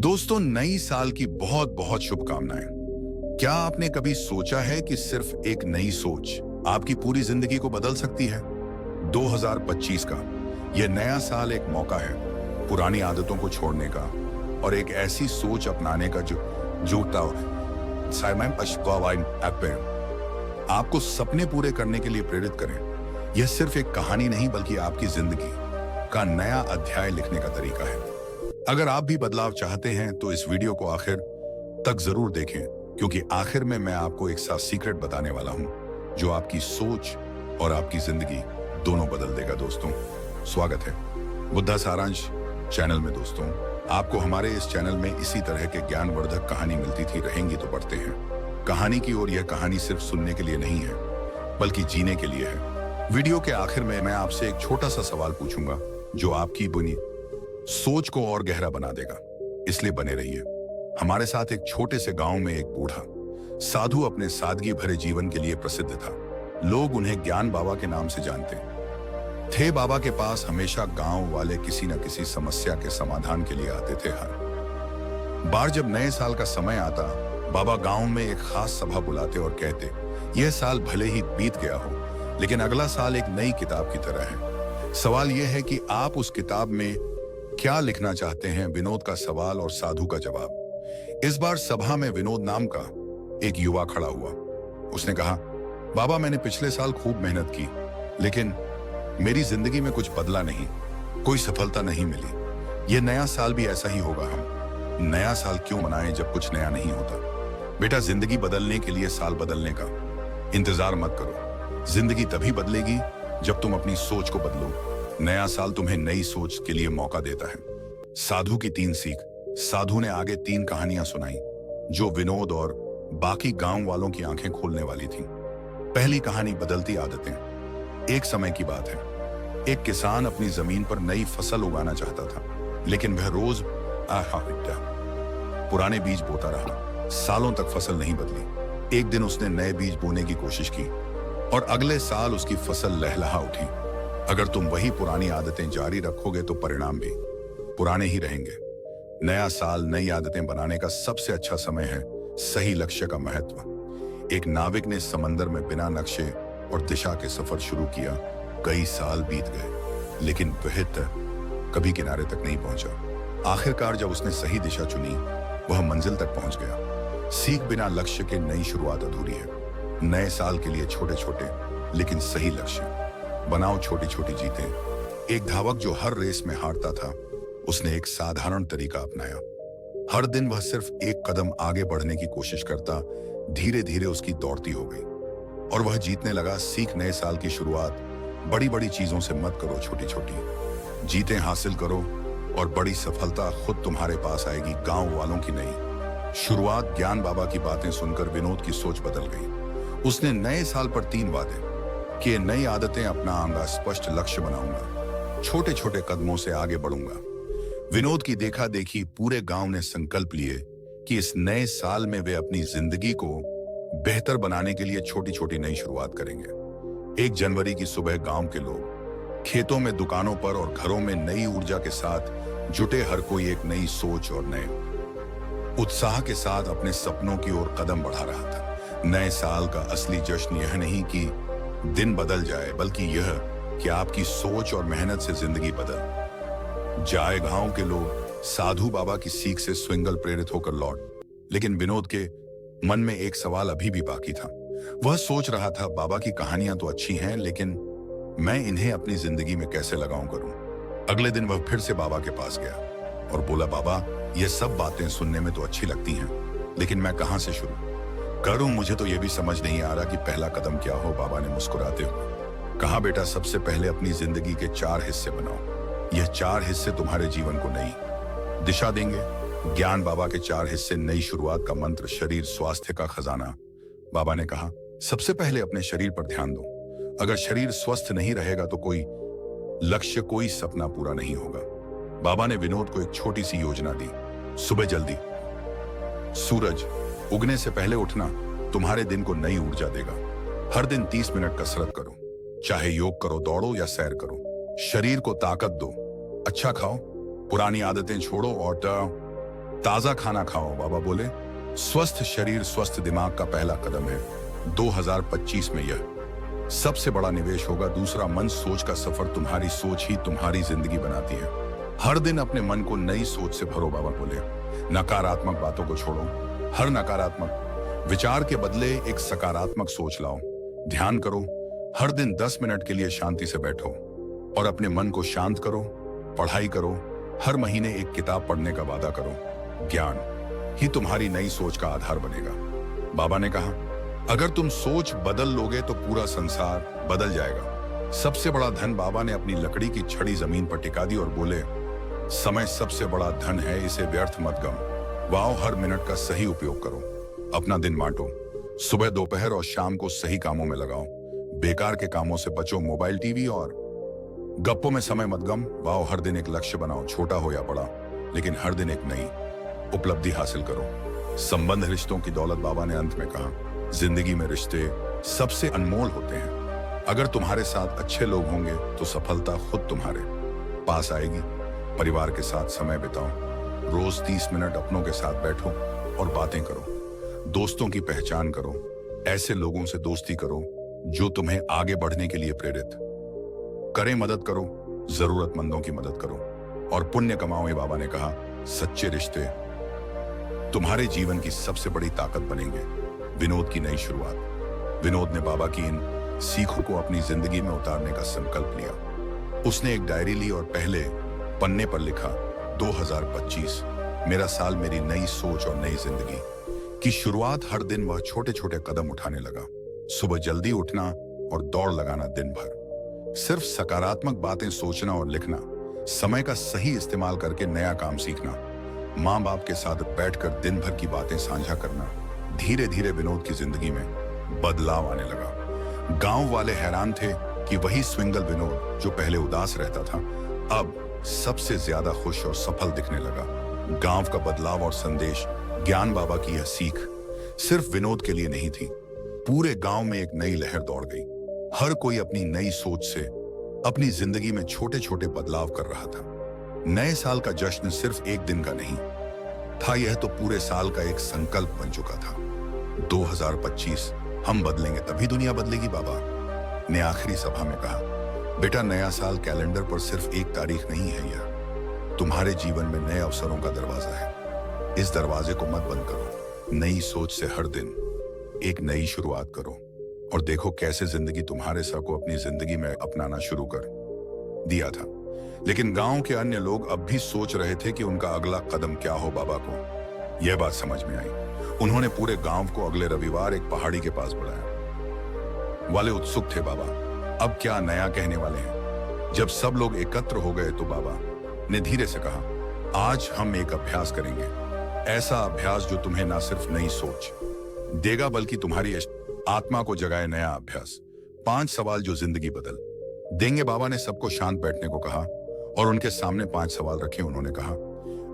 दोस्तों, नई साल की बहुत बहुत शुभकामनाएं। क्या आपने कभी सोचा है कि सिर्फ एक नई सोच आपकी पूरी जिंदगी को बदल सकती है? 2025 का यह नया साल एक मौका है पुरानी आदतों को छोड़ने का और एक ऐसी सोच अपनाने का जो जोता आपको सपने पूरे करने के लिए प्रेरित करें। यह सिर्फ एक कहानी नहीं बल्कि आपकी जिंदगी का नया अध्याय लिखने का तरीका है। अगर आप भी बदलाव चाहते हैं तो इस वीडियो को आखिर तक जरूर देखें, क्योंकि आखिर में मैं आपको एक सा सीक्रेट बताने वाला हूं जो आपकी सोच और आपकी जिंदगी दोनों बदल देगा। दोस्तों, स्वागत है बुद्धा सारांश चैनल में। दोस्तों, आपको हमारे इस चैनल में इसी तरह के ज्ञानवर्धक कहानी मिलती थी, रहेंगी तो पढ़ते हैं कहानी की। और यह कहानी सिर्फ सुनने के लिए नहीं है बल्कि जीने के लिए है। वीडियो के आखिर में मैं आपसे एक छोटा सा सवाल पूछूंगा जो आपकी बुनी सोच को और गहरा बना देगा, इसलिए बने रहिए। हमारे साथ एक छोटे से गांव में एक बूढ़ा साधु अपने सादगी भरे जीवन के लिए प्रसिद्ध था। लोग उन्हें ज्ञान बाबा के नाम से जानते थे। बाबा के पास हमेशा गांव वाले किसी न किसी समस्या के समाधान के लिए आते थे। हर बार जब नए साल का समय आता, बाबा गांव में एक खास सभा बुलाते और कहते, यह साल भले ही बीत गया हो, लेकिन अगला साल एक नई किताब की तरह है। सवाल यह है कि आप उस किताब में क्या लिखना चाहते हैं? विनोद का सवाल और साधु का जवाब। इस बार सभा में विनोद नाम का एक युवा खड़ा हुआ। उसने कहा, बाबा, मैंने पिछले साल खूब मेहनत की, लेकिन मेरी जिंदगी में कुछ बदला नहीं, कोई सफलता नहीं मिली। यह नया साल भी ऐसा ही होगा। हम नया साल क्यों मनाएं जब कुछ नया नहीं होता? बेटा, जिंदगी बदलने के लिए साल बदलने का इंतजार मत करो। जिंदगी तभी बदलेगी जब तुम अपनी सोच को बदलो। नया साल तुम्हें नई सोच के लिए मौका देता है। साधु की 3 सीख। साधु ने आगे 3 कहानियां सुनाई जो विनोद और बाकी गांव वालों की आंखें खोलने वाली थीं। पहली कहानी, बदलती आदतें। एक समय की बात है, एक किसान अपनी जमीन पर नई फसल उगाना चाहता था, लेकिन वह रोज पुराने बीज बोता रहा। सालों तक फसल नहीं बदली। एक दिन उसने नए बीज बोने की कोशिश की और अगले साल उसकी फसल लहलहा उठी। अगर तुम वही पुरानी आदतें जारी रखोगे तो परिणाम भी पुराने ही रहेंगे। नया साल नई आदतें बनाने का सबसे अच्छा समय है। सही लक्ष्य का महत्व। एक नाविक ने समंदर में बिना नक्शे और दिशा के सफर शुरू किया। कई साल बीत गए, लेकिन वह कभी किनारे तक नहीं पहुंचा। आखिरकार जब उसने सही दिशा चुनी, वह मंजिल तक पहुंच गया। सीख, बिना लक्ष्य के नई शुरुआत अधूरी है। नए साल के लिए छोटे छोटे लेकिन सही लक्ष्य बनाओ, छोटी छोटी जीतें। एक धावक जो हर रेस में हारता था, उसने एक साधारण तरीका अपनाया। हर दिन वह सिर्फ एक कदम आगे बढ़ने की कोशिश करता। धीरे धीरे उसकी दौड़ती हो गई और वह जीतने लगा। सीख, नए साल की शुरुआत बड़ी बड़ी चीजों से मत करो, छोटी छोटी जीतें हासिल करो और बड़ी सफलता खुद तुम्हारे पास आएगी। गांव वालों की नई शुरुआत। ज्ञान बाबा की बातें सुनकर विनोद की सोच बदल गई। उसने नए साल पर 3 वादे कि नई आदतें अपनाऊंगा, स्पष्ट लक्ष्य बनाऊंगा, छोटे छोटे कदमों से आगे बढ़ूंगा। विनोद की देखा देखी पूरे गांव ने संकल्प लिए कि इस नए साल में वे अपनी जिंदगी को बेहतर बनाने के लिए छोटी छोटी नई शुरुआत करेंगे। 1 जनवरी की सुबह गांव के लोग खेतों में, दुकानों पर और घरों में नई ऊर्जा के साथ जुटे। हर कोई एक नई सोच और नए उत्साह के साथ अपने सपनों की ओर कदम बढ़ा रहा था। नए साल का असली जश्न यह नहीं कि दिन बदल जाए, बल्कि यह कि आपकी सोच और मेहनत से जिंदगी बदल जाए। गांव के लोग साधु बाबा की सीख से स्विंगल प्रेरित होकर लौट, लेकिन विनोद के मन में एक सवाल अभी भी बाकी था। वह सोच रहा था, बाबा की कहानियां तो अच्छी हैं, लेकिन मैं इन्हें अपनी जिंदगी में कैसे लगाऊं करूं? अगले दिन वह फिर से बाबा के पास गया और बोला, बाबा, ये सब बातें सुनने में तो अच्छी लगती हैं, लेकिन मैं कहां से शुरू करूं? मुझे तो यह भी समझ नहीं आ रहा कि पहला कदम क्या हो। बाबा ने मुस्कुराते हुए कहा, बेटा, सबसे पहले अपनी जिंदगी के 4 हिस्से बनाओ। यह 4 हिस्से तुम्हारे जीवन को नई दिशा देंगे। ज्ञान बाबा के 4 हिस्से। नई शुरुआत का मंत्र, शरीर स्वास्थ्य का खजाना। बाबा ने कहा, सबसे पहले अपने शरीर पर ध्यान दो। अगर शरीर स्वस्थ नहीं रहेगा तो कोई लक्ष्य, कोई सपना पूरा नहीं होगा। बाबा ने विनोद को एक छोटी सी योजना दी। सुबह जल्दी सूरज उगने से पहले उठना तुम्हारे दिन को नई ऊर्जा देगा। हर दिन 30 मिनट कसरत करो, चाहे योग करो, दौड़ो या सैर करो। शरीर को ताकत दो, अच्छा खाओ, पुरानी आदतें छोड़ो और ताजा खाना खाओ, बाबा बोले। स्वस्थ शरीर स्वस्थ दिमाग का पहला कदम है। 2025 में यह सबसे बड़ा निवेश होगा। दूसरा, मन सोच का सफर। तुम्हारी सोच ही तुम्हारी जिंदगी बनाती है। हर दिन अपने मन को नई सोच से भरो, बाबा बोले। नकारात्मक बातों को छोड़ो। हर नकारात्मक विचार के बदले एक सकारात्मक सोच लाओ। ध्यान करो। हर दिन 10 मिनट के लिए शांति से बैठो और अपने मन को शांत करो। पढ़ाई करो। हर महीने एक किताब पढ़ने का वादा करो। ज्ञान ही तुम्हारी नई सोच का आधार बनेगा। बाबा ने कहा, अगर तुम सोच बदल लोगे तो पूरा संसार बदल जाएगा। सबसे बड़ा धन, बाबा ने अपनी लकड़ी की छड़ी जमीन पर टिका दी और बोले, समय सबसे बड़ा धन है, इसे व्यर्थ मत गंवाओ। हर मिनट का सही उपयोग करो। अपना दिन बांटो। सुबह, दोपहर और शाम को सही कामों में लगाओ। बेकार के कामों से बचो। मोबाइल, टीवी और गप्पों में समय मत गंवाओ। हर दिन एक लक्ष्य बनाओ, छोटा हो या बड़ा, लेकिन हर दिन एक नई उपलब्धि हासिल करो। संबंध रिश्तों की दौलत, बाबा ने अंत में कहा। जिंदगी में रिश्ते सबसे अनमोल होते हैं। अगर तुम्हारे साथ अच्छे लोग होंगे तो सफलता खुद तुम्हारे पास आएगी। परिवार के साथ समय बिताओ। रोज 30 मिनट अपनों के साथ बैठो और बातें करो। दोस्तों की पहचान करो। ऐसे लोगों से दोस्ती करो जो तुम्हें आगे बढ़ने के लिए प्रेरित करें। मदद करो, जरूरतमंदों की मदद करो और पुण्य कमाओ। बाबा ने कहा, सच्चे रिश्ते तुम्हारे जीवन की सबसे बड़ी ताकत बनेंगे। विनोद की नई शुरुआत। विनोद ने बाबा की इन सीखों को अपनी जिंदगी में उतारने का संकल्प लिया। उसने एक डायरी ली और पहले पन्ने पर लिखा, 2025 मेरा साल, मेरी नई सोच और नई जिंदगी की शुरुआत। हर दिन वह छोटे छोटे कदम उठाने लगा। सुबह जल्दी उठना और दौड़ लगाना दिन भर। सिर्फ सकारात्मक बातें सोचना और लिखना। समय का सही इस्तेमाल करके नया काम सीखना। माँ बाप के साथ बैठकर दिन भर की बातें साझा करना। धीरे धीरे विनोद की जिंदगी में बदलाव आने लगा। गांव वाले हैरान थे कि वही स्विंगल विनोद जो पहले उदास रहता था, अब सबसे ज्यादा खुश और सफल दिखने लगा। गांव का बदलाव और संदेश। ज्ञान बाबा की यह सीख सिर्फ विनोद के लिए नहीं थी। पूरे गांव में एक नई लहर दौड़ गई। हर कोई अपनी नई सोच से अपनी जिंदगी में छोटे छोटे बदलाव कर रहा था। नए साल का जश्न सिर्फ एक दिन का नहीं था, यह तो पूरे साल का एक संकल्प बन चुका था। 2025 हम बदलेंगे तभी दुनिया बदलेगी, बाबा ने आखिरी सभा में कहा। बेटा, नया साल कैलेंडर पर सिर्फ एक तारीख नहीं है, यह तुम्हारे जीवन में नए अवसरों का दरवाजा है। इस दरवाजे को मत बंद करो। नई सोच से हर दिन एक नई शुरुआत करो और देखो कैसे जिंदगी तुम्हारे सर को अपनी जिंदगी में अपनाना शुरू कर दिया था। लेकिन गांव के अन्य लोग अब भी सोच रहे थे कि उनका अगला कदम क्या हो। बाबा को यह बात समझ में आई। उन्होंने पूरे गांव को अगले रविवार एक पहाड़ी के पास बुलाया। वाले उत्सुक थे, बाबा अब क्या नया कहने वाले हैं। जब सब लोग एकत्र हो गए तो बाबा ने धीरे से कहा, आज हम एक अभ्यास करेंगे। ऐसा अभ्यास जो तुम्हें ना सिर्फ नई सोच देगा बल्कि तुम्हारी आत्मा को जगाए। नया अभ्यास, 5 सवाल जो जिंदगी बदल देंगे। बाबा ने सबको शांत बैठने को कहा और उनके सामने 5 सवाल रखे। उन्होंने कहा,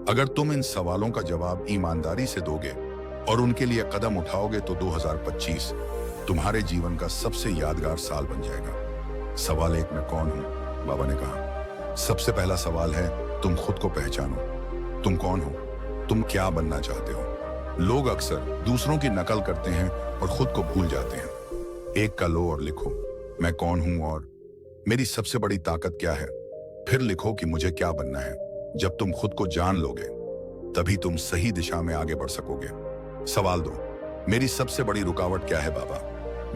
अगर तुम इन सवालों का जवाब ईमानदारी से दोगे और उनके लिए कदम उठाओगे तो 2025 तुम्हारे जीवन का सबसे यादगार साल बन जाएगा। सवाल 1, मैं कौन हूं? बाबा ने कहा, सबसे पहला सवाल है, तुम खुद को पहचानो। तुम कौन हो? तुम क्या बनना चाहते हो? लोग अक्सर दूसरों की नकल करते हैं और खुद को भूल जाते हैं। एक का लो और लिखो, मैं कौन हूं और मेरी सबसे बड़ी ताकत क्या है। फिर लिखो कि मुझे क्या बनना है। जब तुम खुद को जान लोगे तभी तुम सही दिशा में आगे बढ़ सकोगे। सवाल 2, मेरी सबसे बड़ी रुकावट क्या है? बाबा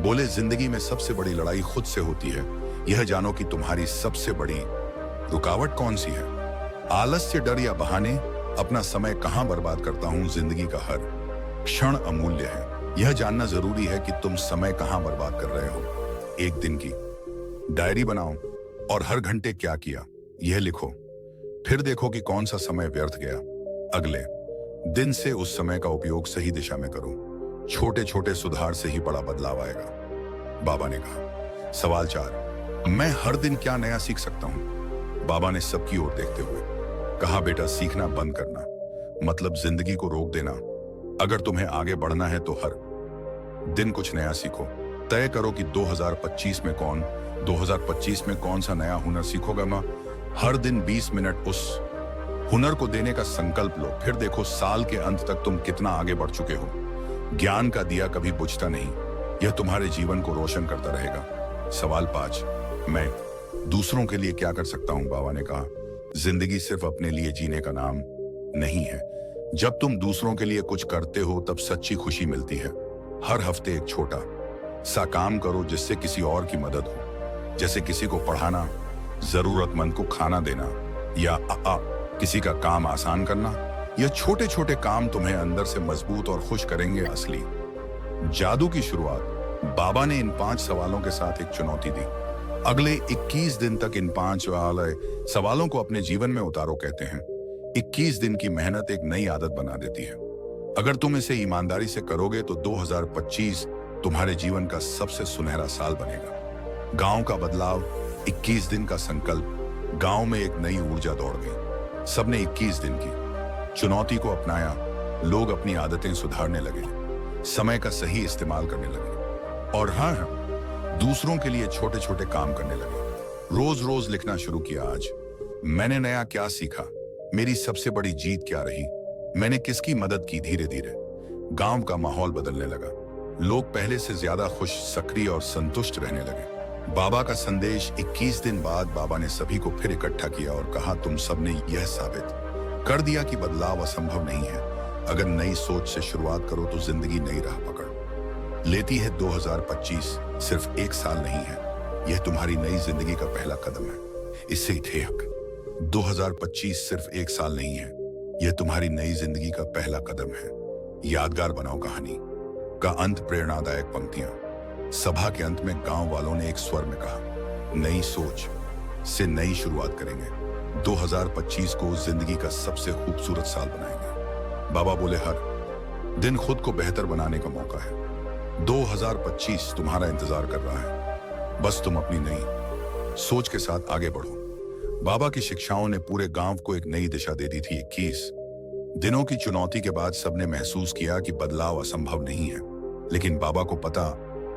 बोले, जिंदगी में सबसे बड़ी लड़ाई खुद से होती है। यह जानो कि तुम्हारी सबसे बड़ी रुकावट कौन सी है। आलस्य, डर या बहाने। अपना समय कहां बर्बाद करता हूं। जिंदगी का हर क्षण अमूल्य है। यह जानना जरूरी है कि तुम समय कहां बर्बाद कर रहे हो। एक दिन की डायरी बनाओ और हर घंटे क्या किया यह लिखो। फिर देखो कि कौन सा समय व्यर्थ गया। अगले दिन से उस समय का उपयोग सही दिशा में करो। छोटे छोटे सुधार से ही बड़ा बदलाव आएगा, बाबा ने कहा। सवाल 4, मैं हर दिन क्या नया सीख सकता हूं? बाबा ने सबकी ओर देखते हुए कहा, बेटा, सीखना बंद करना मतलब जिंदगी को रोक देना। अगर तुम्हें आगे बढ़ना है तो हर दिन कुछ नया सीखो। तय करो कि 2025 में कौन सा नया हुनर सीखोगा। मैं हर दिन 20 मिनट उस हुनर को देने का संकल्प लो, फिर देखो साल के अंत तक तुम कितना आगे बढ़ चुके हो। ज्ञान का दिया कभी बुझता नहीं, यह तुम्हारे जीवन को रोशन करता रहेगा। सवाल 5, मैं दूसरों के लिए क्या कर सकता हूं? बाबा ने कहा, जिंदगी सिर्फ अपने लिए जीने का नाम नहीं है। जब तुम दूसरों के लिए कुछ करते हो तब सच्ची खुशी मिलती है। हर हफ्ते एक छोटा सा काम करो जिससे किसी और की मदद हो, जैसे किसी को पढ़ाना, जरूरतमंद को खाना देना या किसी का काम आसान करना। यह छोटे छोटे काम तुम्हें अंदर से मजबूत और खुश करेंगे। असली जादू की शुरुआत। बाबा ने इन 5 सवालों के साथ एक चुनौती दी। अगले 21 दिन तक इन 5 वाले सवालों को अपने जीवन में उतारो। कहते हैं 21 दिन की मेहनत एक नई आदत बना देती है। अगर तुम इसे ईमानदारी से करोगे तो 2025 तुम्हारे जीवन का सबसे सुनहरा साल बनेगा। गांव का बदलाव, 21 दिन का संकल्प। गांव में एक नई ऊर्जा दौड़ गई। सबने 21 दिन की चुनौती को अपनाया। लोग अपनी आदतें सुधारने लगे, समय का सही इस्तेमाल करने लगे और हाँ, दूसरों के लिए छोटे छोटे काम करने लगे। रोज रोज लिखना शुरू किया। आज मैंने नया क्या सीखा, मेरी सबसे बड़ी जीत क्या रही, मैंने किसकी मदद की। धीरे धीरे गांव का माहौल बदलने लगा। लोग पहले से ज्यादा खुश, सक्रिय और संतुष्ट रहने लगे। बाबा का संदेश। 21 दिन बाद बाबा ने सभी को फिर इकट्ठा किया और कहा, तुम सबने यह साबित कर दिया कि बदलाव असंभव नहीं है। अगर नई सोच से शुरुआत करो तो जिंदगी नई राह पकड़ लेती है। 2025 सिर्फ एक साल नहीं है, यह तुम्हारी नई जिंदगी का पहला कदम है। इससे ठेक 2025 सिर्फ एक साल नहीं है, यह तुम्हारी नई जिंदगी का पहला कदम है। यादगार बनाओ कहानी का अंत। प्रेरणादायक पंक्तियां। सभा के अंत में गांव वालों ने एक स्वर में कहा, नई सोच से नई शुरुआत करेंगे। 2025 को जिंदगी का सबसे खूबसूरत साल बनाएंगे। बाबा बोले, हर दिन खुद को बेहतर बनाने का मौका है। 2025 तुम्हारा इंतजार कर रहा है, बस तुम अपनी नई सोच के साथ आगे बढ़ो। बाबा की शिक्षाओं ने पूरे गांव को एक नई दिशा दे दी थी। 21 दिनों की चुनौती के बाद सबने महसूस किया कि बदलाव असंभव नहीं है, लेकिन बाबा को पता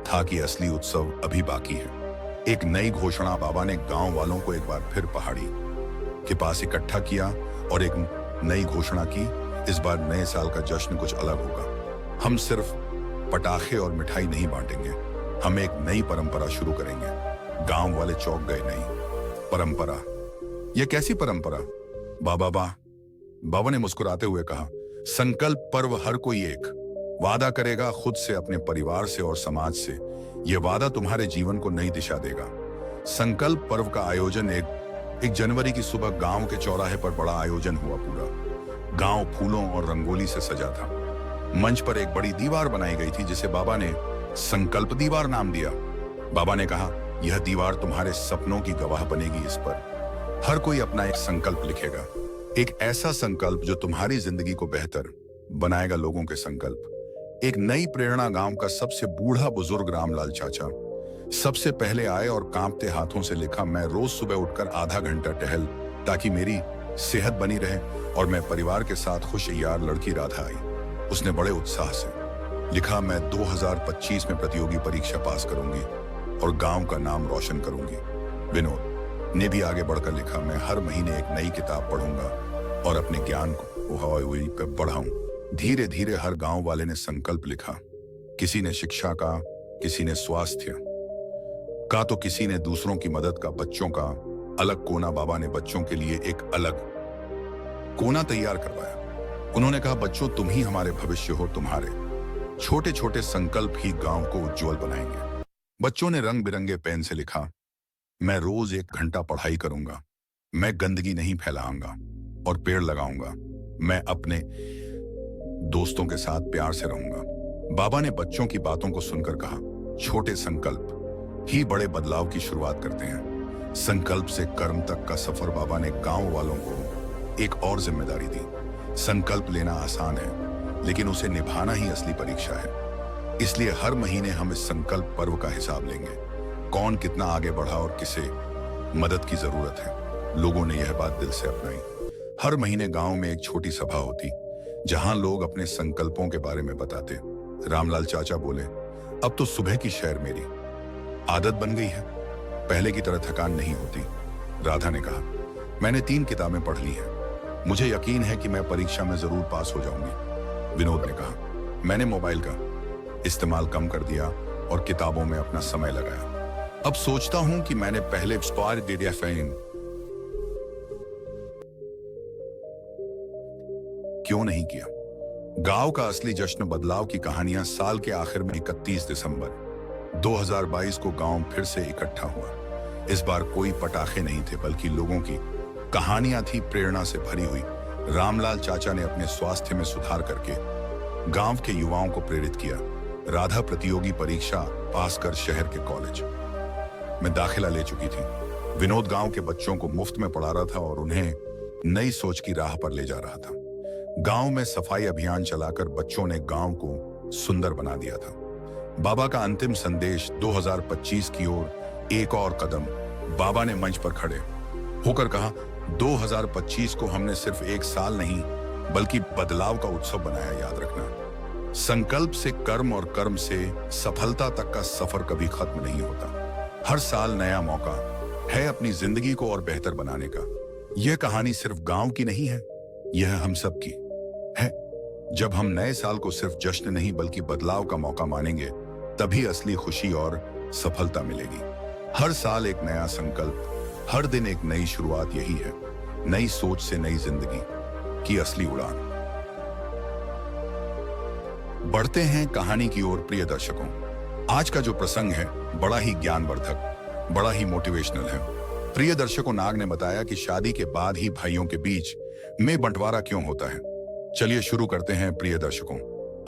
था कि असली उत्सव अभी बाकी है। एक नई घोषणा। बाबा ने गांव वालों को एक बार फिर पहाड़ी के पास इकट्ठा किया और एक नई घोषणा की। इस बार नए साल का जश्न कुछ अलग होगा। हम सिर्फ पटाखे और मिठाई नहीं बांटेंगे, हम एक नई परंपरा शुरू करेंगे। गांव वाले चौंक गए। नई परंपरा? यह कैसी परंपरा? बाबा ने मुस्कुराते हुए कहा, संकल्प पर्व। हर कोई एक वादा करेगा, खुद से, अपने परिवार से और समाज से। यह वादा तुम्हारे जीवन को नई दिशा देगा। संकल्प पर्व का आयोजन 1 जनवरी की सुबह गांव के चौराहे पर बड़ा आयोजन हुआ। पूरा गांव फूलों और रंगोली से सजा था। मंच पर एक बड़ी दीवार बनाई गई थी जिसे बाबा ने संकल्प दीवार नाम दिया। बाबा ने कहा, यह दीवार तुम्हारे सपनों की गवाह बनेगी। इस पर हर कोई अपना एक संकल्प लिखेगा, एक ऐसा संकल्प जो तुम्हारी जिंदगी को बेहतर बनाएगा। लोगों के संकल्प। एक नई प्रेरणा। गांव का सबसे बूढ़ा बुजुर्ग रामलाल चाचा सबसे पहले आए और कांपते हाथों से लिखा, मैं रोज सुबह उठकर आधा घंटा टहल ताकि मेरी सेहत बनी रहे और मैं परिवार के साथ खुश। यार लड़की राधा आई। उसने बड़े उत्साह से लिखा, मैं 2025 में प्रतियोगी परीक्षा पास करूंगी और गांव का नाम रोशन करूंगी। विनोद ने भी आगे बढ़कर लिखा, मैं हर महीने एक नई किताब पढ़ूंगा और अपने ज्ञान को बढ़ाऊं। धीरे धीरे हर गांव वाले ने संकल्प लिखा। किसी ने शिक्षा का, किसी ने स्वास्थ्य का, तो किसी ने दूसरों की मदद का। बच्चों का अलग कोना। बाबा ने बच्चों के लिए एक अलग कोना तैयार करवाया। उन्होंने कहा, बच्चों तुम ही हमारे भविष्य हो, तुम्हारे छोटे छोटे संकल्प ही गांव को उज्जवल बनाएंगे। बच्चों ने रंग बिरंगे पेन से लिखा, मैं रोज 1 घंटा पढ़ाई करूंगा, मैं गंदगी नहीं फैलाऊंगा और पेड़ लगाऊंगा, मैं अपने दोस्तों के साथ प्यार से रहूंगा। बाबा ने बच्चों की बातों को सुनकर कहा, छोटे संकल्प ही बड़े बदलाव की शुरुआत करते हैं। संकल्प से कर्म तक का सफर। बाबा ने गांव वालों को एक और जिम्मेदारी दी। संकल्प लेना आसान है, लेकिन उसे निभाना ही असली परीक्षा है। इसलिए हर महीने हम इस संकल्प पर्व का हिसाब लेंगे। कौन कितना आगे बढ़ा और किसे मदद की जरूरत है। लोगों ने यह बात दिल से अपनाई। हर महीने गांव में एक छोटी सभा होती जहां लोग अपने संकल्पों के बारे में बताते। रामलाल चाचा बोले, अब तो सुबह की सैर मेरी आदत बन गई है, पहले की तरह थकान नहीं होती। राधा ने कहा, मैंने 3 किताबें पढ़ ली हैं, मुझे यकीन है कि मैं परीक्षा में जरूर पास हो जाऊंगी, विनोद ने कहा। मैंने मोबाइल का इस्तेमाल कम कर दिया और किताबों में अपना समय लगाया। अब सोचता हूं कि मैंने पहले एक्सपायर दे दिया फैन क्यों नहीं किया। गांव का असली जश्न बदलाव की कहानियां साल के आखिर में 31 दिसंबर 2022 को गांव फिर से इकट्ठा हुआ। इस बार कोई पटाखे नहीं थे, बल्कि लोगों की कहानियां थी प्रेरणा से भरी हुई। रामलाल चाचा ने अपने स्वास्थ्य में सुधार करके गांव के युवाओं को प्रेरित किया। राधा प्रतियोगी परीक्षा पास कर शहर के कॉलेज में दाखिला ले चुकी थी। विनोद गांव के बच्चों को मुफ्त में पढ़ा रहा था और उन्हें नई सोच की राह पर ले जा रहा था। गांव में सफाई अभियान चलाकर बच्चों ने गांव को सुंदर बना दिया था। बाबा का अंतिम संदेश 2025 की ओर एक और कदम। बाबा ने मंच पर खड़े होकर कहा, 2025 को हमने सिर्फ एक साल नहीं बल्कि बदलाव का उत्सव बनाया। याद रखना, संकल्प से कर्म और कर्म से सफलता तक का सफर कभी खत्म नहीं होता। हर साल नया मौका है अपनी जिंदगी को और बेहतर बनाने का। यह कहानी सिर्फ गांव की नहीं है, यह हम सब की है। जब हम नए साल को सिर्फ जश्न नहीं बल्कि बदलाव का मौका मानेंगे, तभी असली खुशी और सफलता मिलेगी। हर साल एक नया संकल्प, हर दिन एक नई शुरुआत, यही है नई सोच से नई जिंदगी की असली उड़ान। बढ़ते हैं कहानी की ओर। प्रिय दर्शकों, आज का जो प्रसंग है बड़ा ही ज्ञानवर्धक, बड़ा ही मोटिवेशनल है। प्रिय दर्शकों, नाग ने बताया कि शादी के बाद ही भाइयों के बीच में बंटवारा क्यों होता है। चलिए शुरू करते हैं प्रिय दर्शकों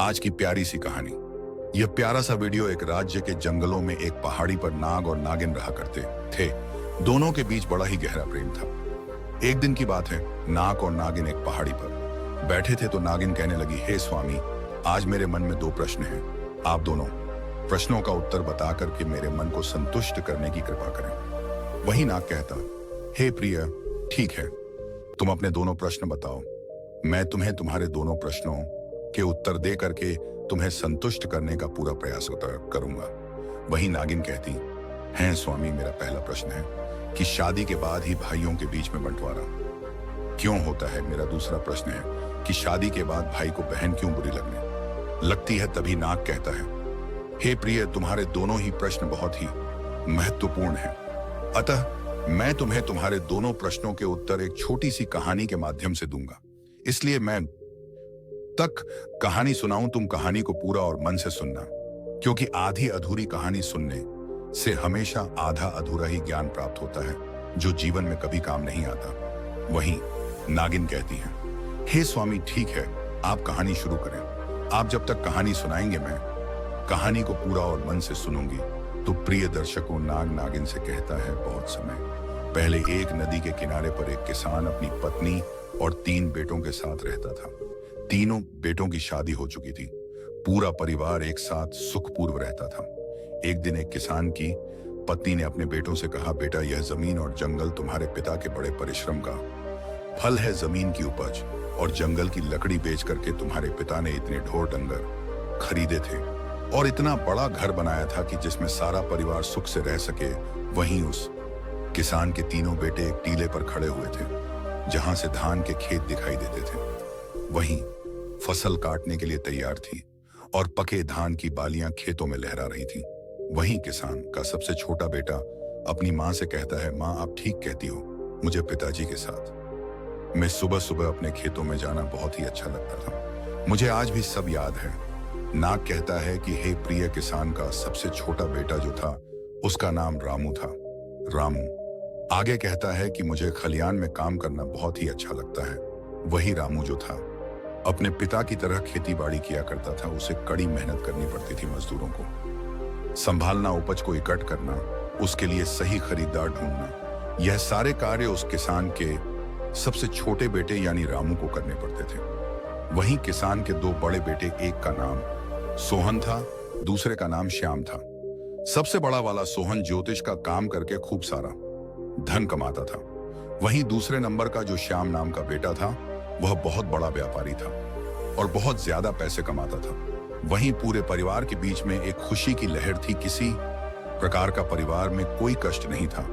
आज की प्यारी सी कहानी। यह प्यारा सा वीडियो एक राज्य के जंगलों में एक पहाड़ी पर नाग और नागिन रहा करते थे। दोनों के बीच बड़ा ही गहरा प्रेम था। एक दिन की बात है, नाग और नागिन एक पहाड़ी पर बैठे थे तो नागिन कहने लगी, हे स्वामी, आज मेरे मन में 2 प्रश्न हैं। आप दोनों प्रश्नों का उत्तर बता करके मेरे मन को संतुष्ट करने की कृपा करें। वही नाग कहता, हे प्रिय, ठीक है, तुम अपने दोनों प्रश्न बताओ। मैं तुम्हें तुम्हारे दोनों प्रश्नों के उत्तर दे करके तुम्हें संतुष्ट करने का पूरा प्रयास करूंगा। वही नागिन कहती, हैं स्वामी, मेरा पहला प्रश्न है कि शादी के बाद ही भाइयों के बीच में बंटवारा क्यों होता है। मेरा दूसरा प्रश्न है कि शादी के बाद भाई को बहन क्यों बुरी लगती है। तभी नाग कहता है, हे प्रिय, तुम्हारे दोनों ही प्रश्न बहुत ही महत्वपूर्ण हैं। अतः मैं तुम्हें तुम्हारे दोनों प्रश्नों के उत्तर एक छोटी सी कहानी के माध्यम से दूंगा। इसलिए मैं तक कहानी सुनाऊं, तुम कहानी को पूरा और मन से सुनना, क्योंकि आधी अधूरी कहानी सुनने से हमेशा आधा अधूरा ही ज्ञान प्राप्त होता है, जो जीवन में कभी काम नहीं आता। वहीं नागिन कहती है, हे स्वामी, ठीक है, आप कहानी शुरू करें। आप जब तक कहानी सुनाएंगे मैं कहानी को पूरा और मन से सुनूंगी। तो प्रिय दर्शकों, नाग नागिन से कहता है, बहुत समय पहले एक नदी के किनारे पर एक किसान अपनी पत्नी और 3 बेटों के साथ रहता था। तीनों बेटों की शादी हो चुकी थी। पूरा परिवार एक साथ सुखपूर्व रहता था। एक दिन एक किसान की पत्नी ने अपने बेटों से कहा, बेटा, यह जमीन और जंगल तुम्हारे पिता के बड़े परिश्रम का फल है। जमीन की उपज और जंगल की लकड़ी बेच करके तुम्हारे पिता ने इतने ढोर डंगर खरीदे थे और इतना बड़ा घर बनाया था कि जिसमें सारा परिवार सुख से रह सके। वहीं उस किसान के तीनों बेटे एक टीले पर खड़े हुए थे, जहां से धान के खेत दिखाई देते थे। वहीं फसल काटने के लिए तैयार थी और पके धान की बालियां खेतों में लहरा रही थी। वहीं किसान का सबसे छोटा बेटा अपनी मां से कहता है, मां, आप ठीक कहती हो, मुझे पिताजी के साथ मैं सुबह सुबह अपने खेतों में जाना बहुत ही अच्छा लगता था। मुझे आज भी सब याद है। नाग कहता है कि हे प्रिय किसान का सबसे छोटा बेटा जो था, उसका नाम रामू था। रामू आगे कहता है कि मुझे खलियान में काम करना बहुत ही अच्छा लगता है। वही रामू जो था, अपने पिता की तरह खेती बाड़ी किया करता था। उसे कड़ी मेहनत करनी पड़ती थी, मजदूरों को संभालना, उपज को इकट्ठ करना, उसके लिए सही खरीदार ढूंढना, यह सारे कार्य उस किसान के सबसे छोटे बेटे यानी रामू को करने पड़ते थे। वहीं किसान के 2 बड़े बेटे, एक का नाम सोहन था, दूसरे का नाम श्याम था। सबसे बड़ा वाला सोहन ज्योतिष का काम करके खूब सारा धन कमाता था। वहीं दूसरे नंबर का जो श्याम नाम का बेटा था, वह बहुत बड़ा व्यापारी था और बहुत ज्यादा पैसे कमाता था। वहीं पूरे परिवार के बीच में एक खुशी की लहर थी। किसी प्रकार का परिवार में कोई कष्ट नहीं था।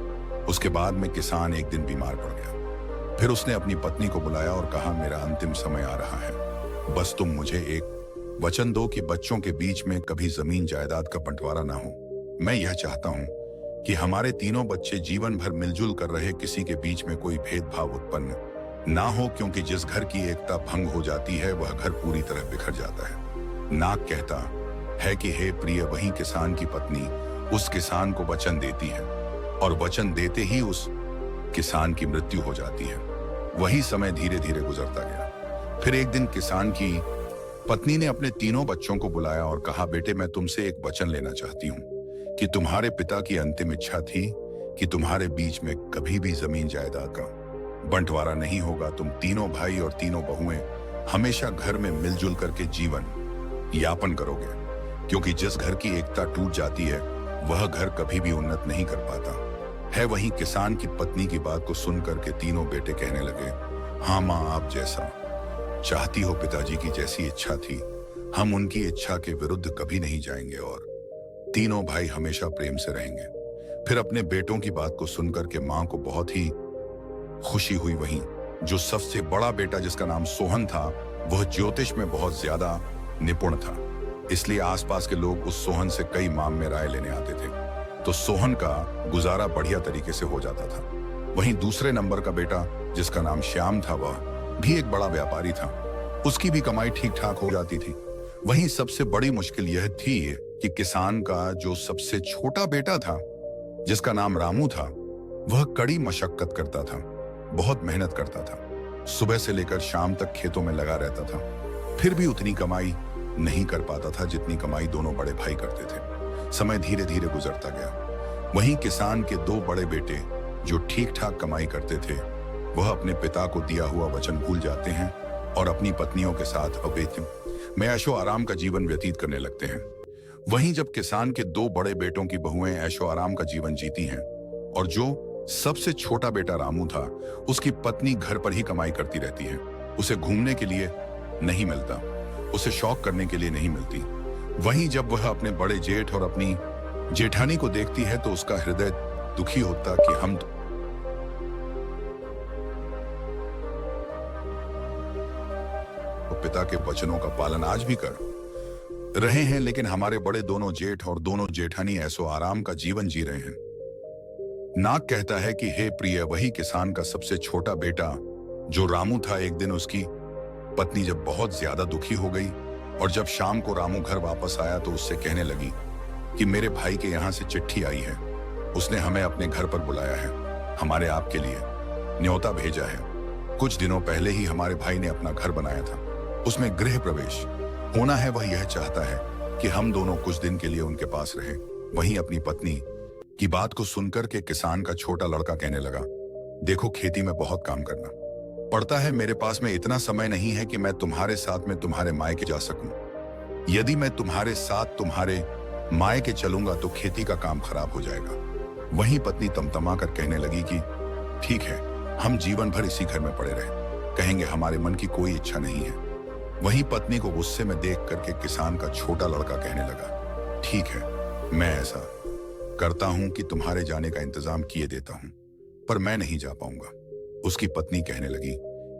उसके बाद में किसान एक दिन बीमार पड़ गया। फिर उसने अपनी पत्नी को बुलाया और कहा, मेरा अंतिम समय आ रहा है। बस तुम मुझे एक वचन दो कि बच्चों के बीच में कभी जमीन जायदाद का बंटवारा ना हो। मैं यह चाहता हूं कि हमारे तीनों बच्चे जीवन भर मिलजुल कर रहे, किसी के बीच में कोई भेदभाव उत्पन्न ना हो, क्योंकि जिस घर की एकता भंग हो जाती है वह घर पूरी तरह बिखर जाता है। नाग कहता है कि हे प्रिय, वही किसान की पत्नी उस किसान को वचन देती है और वचन देते ही उस किसान की मृत्यु हो जाती है। वही समय धीरे धीरे गुजरता गया। फिर एक दिन किसान की पत्नी ने अपने तीनों बच्चों को बुलाया और कहा, बेटे, मैं तुमसे एक वचन लेना चाहती हूँ कि तुम्हारे पिता की अंतिम इच्छा थी कि तुम्हारे बीच में कभी भी जमीन जायदाद का बंटवारा नहीं होगा। तुम तीनों भाई और तीनों बहुएं हमेशा घर में मिलजुल करके जीवन यापन करोगे, क्योंकि जिस घर की एकता टूट जाती है वह घर कभी भी उन्नत नहीं कर पाता है। वहीं किसान की पत्नी की बात को सुनकर के तीनों बेटे कहने लगे, हाँ माँ, आप जैसा चाहती हो पिताजी की जैसी इच्छा थी, हम उनकी इच्छा के विरुद्ध कभी नहीं जाएंगे और तीनों भाई हमेशा प्रेम से रहेंगे। फिर अपने बेटों की बात को सुनकर के माँ को बहुत ही खुशी हुई। वहीं जो सबसे बड़ा बेटा, जिसका नाम सोहन था, वह ज्योतिष में बहुत ज्यादा निपुण था, इसलिए आसपास के लोग उस सोहन से कई माम में राय लेने आते थे, तो सोहन का गुजारा बढ़िया तरीके से हो जाता था। वहीं दूसरे नंबर का बेटा, जिसका नाम श्याम था, वह भी एक बड़ा व्यापारी था, उसकी भी कमाई ठीक ठाक हो जाती थी। वहीं सबसे बड़ी मुश्किल यह थी कि किसान का जो सबसे छोटा बेटा था, जिसका नाम रामू था, वह कड़ी मशक्कत करता था, बहुत मेहनत करता था, सुबह से लेकर शाम तक खेतों में लगा रहता था, फिर भी उतनी कमाई नहीं कर पाता था जितनी कमाई दोनों बड़े भाई करते थे। समय धीरे धीरे गुजरता गया। वहीं किसान के दो बड़े बेटे, जो ठीक ठाक कमाई करते थे, वह अपने पिता को दिया हुआ वचन भूल जाते हैं और अपनी पत्नियों के साथ अवैध में ऐशो आराम का जीवन व्यतीत करने लगते हैं। वहीं जब किसान के दो बड़े बेटों की बहुएं ऐशो आराम का जीवन जीती हैं और जो सबसे छोटा बेटा रामू था, उसकी पत्नी घर पर ही कमाई करती रहती है, उसे घूमने के लिए नहीं मिलता, उसे शौक करने के लिए नहीं मिलती। वहीं जब वह अपने बड़े जेठ और अपनी जेठानी को देखती है तो उसका हृदय दुखी होता कि हम तो पिता के वचनों का पालन आज भी कर रहे हैं, लेकिन हमारे बड़े दोनों जेठ और दोनों जेठानी ऐसो आराम का जीवन जी रहे हैं। नाग कहता है कि हे प्रिय, वही किसान का सबसे छोटा बेटा जो रामू था, एक दिन उसकी पत्नी जब बहुत ज्यादा दुखी हो गई और जब शाम को रामू घर वापस आया तो उससे कहने लगी कि मेरे भाई के यहाँ से चिट्ठी आई है, उसने हमें अपने घर पर बुलाया है, हमारे आपके लिए न्योता भेजा है। कुछ दिनों पहले ही हमारे भाई ने अपना घर बनाया था, उसमें गृह प्रवेश होना है। वह यह चाहता है कि हम दोनों कुछ दिन के लिए उनके पास रहें। वहीं अपनी पत्नी की बात को सुनकर के किसान का छोटा लड़का कहने लगा, देखो, खेती में बहुत काम करना पड़ता है, मेरे पास में इतना समय नहीं है कि मैं तुम्हारे साथ में तुम्हारे मायके जा सकूं। यदि मैं तुम्हारे साथ तुम्हारे मायके चलूंगा तो खेती का काम खराब हो जाएगा। वहीं पत्नी तमतमा कर कहने लगी कि ठीक है, हम जीवन भर इसी घर में पड़े रहे, कहेंगे हमारे मन की कोई इच्छा नहीं है। वहीं पत्नी को गुस्से में देख करके किसान का छोटा लड़का कहने लगा, ठीक है, मैं ऐसा करता हूं कि तुम्हारे जाने का इंतजाम किए देता हूं, पर मैं नहीं जा पाऊंगा। उसकी पत्नी कहने लगी,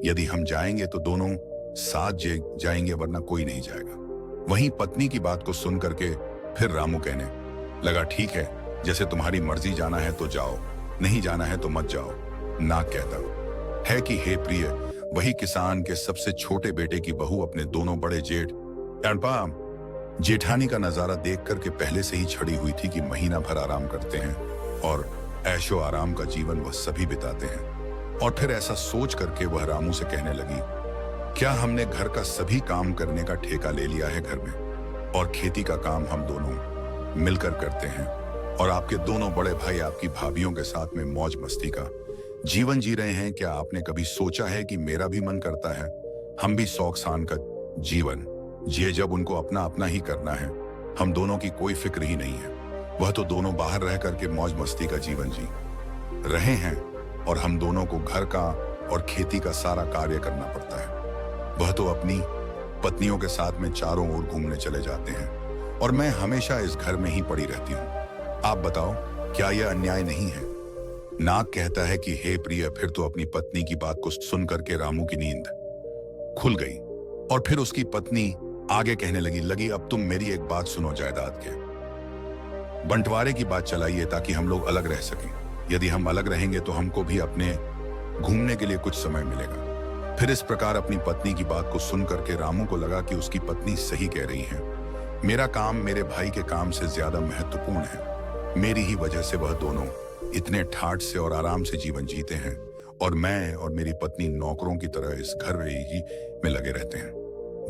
यदि हम जाएंगे तो दोनों साथ जाएंगे, वरना कोई नहीं जाएगा। वहीं पत्नी की बात को सुन करके फिर रामू कहने लगा, ठीक है, जैसे तुम्हारी मर्जी, जाना है तो जाओ, नहीं जाना है तो मत जाओ। नाग कहता है कि हे प्रिय, वही किसान के सबसे छोटे बेटे की बहू अपने दोनों बड़े जेठ जेठानी का नजारा देख करके पहले से ही छड़ी हुई थी कि महीना भर आराम करते हैं और ऐशो आराम का जीवन वह सभी बिताते हैं। और फिर ऐसा सोच करके वह रामू से कहने लगी, क्या हमने घर का सभी काम करने का ठेका ले लिया है घर में, और खेती का काम हम दोनों मिलकर करते हैं, और आपके दोनों बड़े भाई आपकी भाभीयों के साथ में मौज मस्ती का जीवन जी रहे हैं। क्या आपने कभी सोचा है कि मेरा भी मन करता है हम भी शौक शान का जीवन जिए, जब उनको अपना अपना ही करना है, हम दोनों की कोई फिक्र ही नहीं है। वह तो दोनों बाहर रह करके मौज मस्ती का जीवन जी रहे हैं और हम दोनों को घर का और खेती का सारा कार्य करना पड़ता है। वह तो अपनी पत्नियों के साथ में चारों ओर घूमने चले जाते हैं और मैं हमेशा इस घर में ही पड़ी रहती हूँ। आप बताओ, क्या यह अन्याय नहीं है? नाग कहता है कि हे प्रिय, फिर तो अपनी पत्नी की बात को सुन करके रामू की नींद खुल गई। और फिर उसकी पत्नी आगे कहने लगी अब तुम मेरी एक बात सुनो, जायदाद के बंटवारे की बात चलाइए ताकि हम लोग अलग रह सकें। यदि हम अलग रहेंगे तो हमको भी अपने घूमने के लिए कुछ समय मिलेगा। फिर इस प्रकार अपनी पत्नी की बात को सुन करके रामू को लगा कि उसकी पत्नी सही कह रही है। मेरा काम मेरे भाई के काम से ज्यादा महत्वपूर्ण है। मेरी ही वजह से वह दोनों इतने ठाठ से और आराम से जीवन जीते हैं और मैं और मेरी पत्नी नौकरों की तरह इस घर ही में लगे रहते हैं।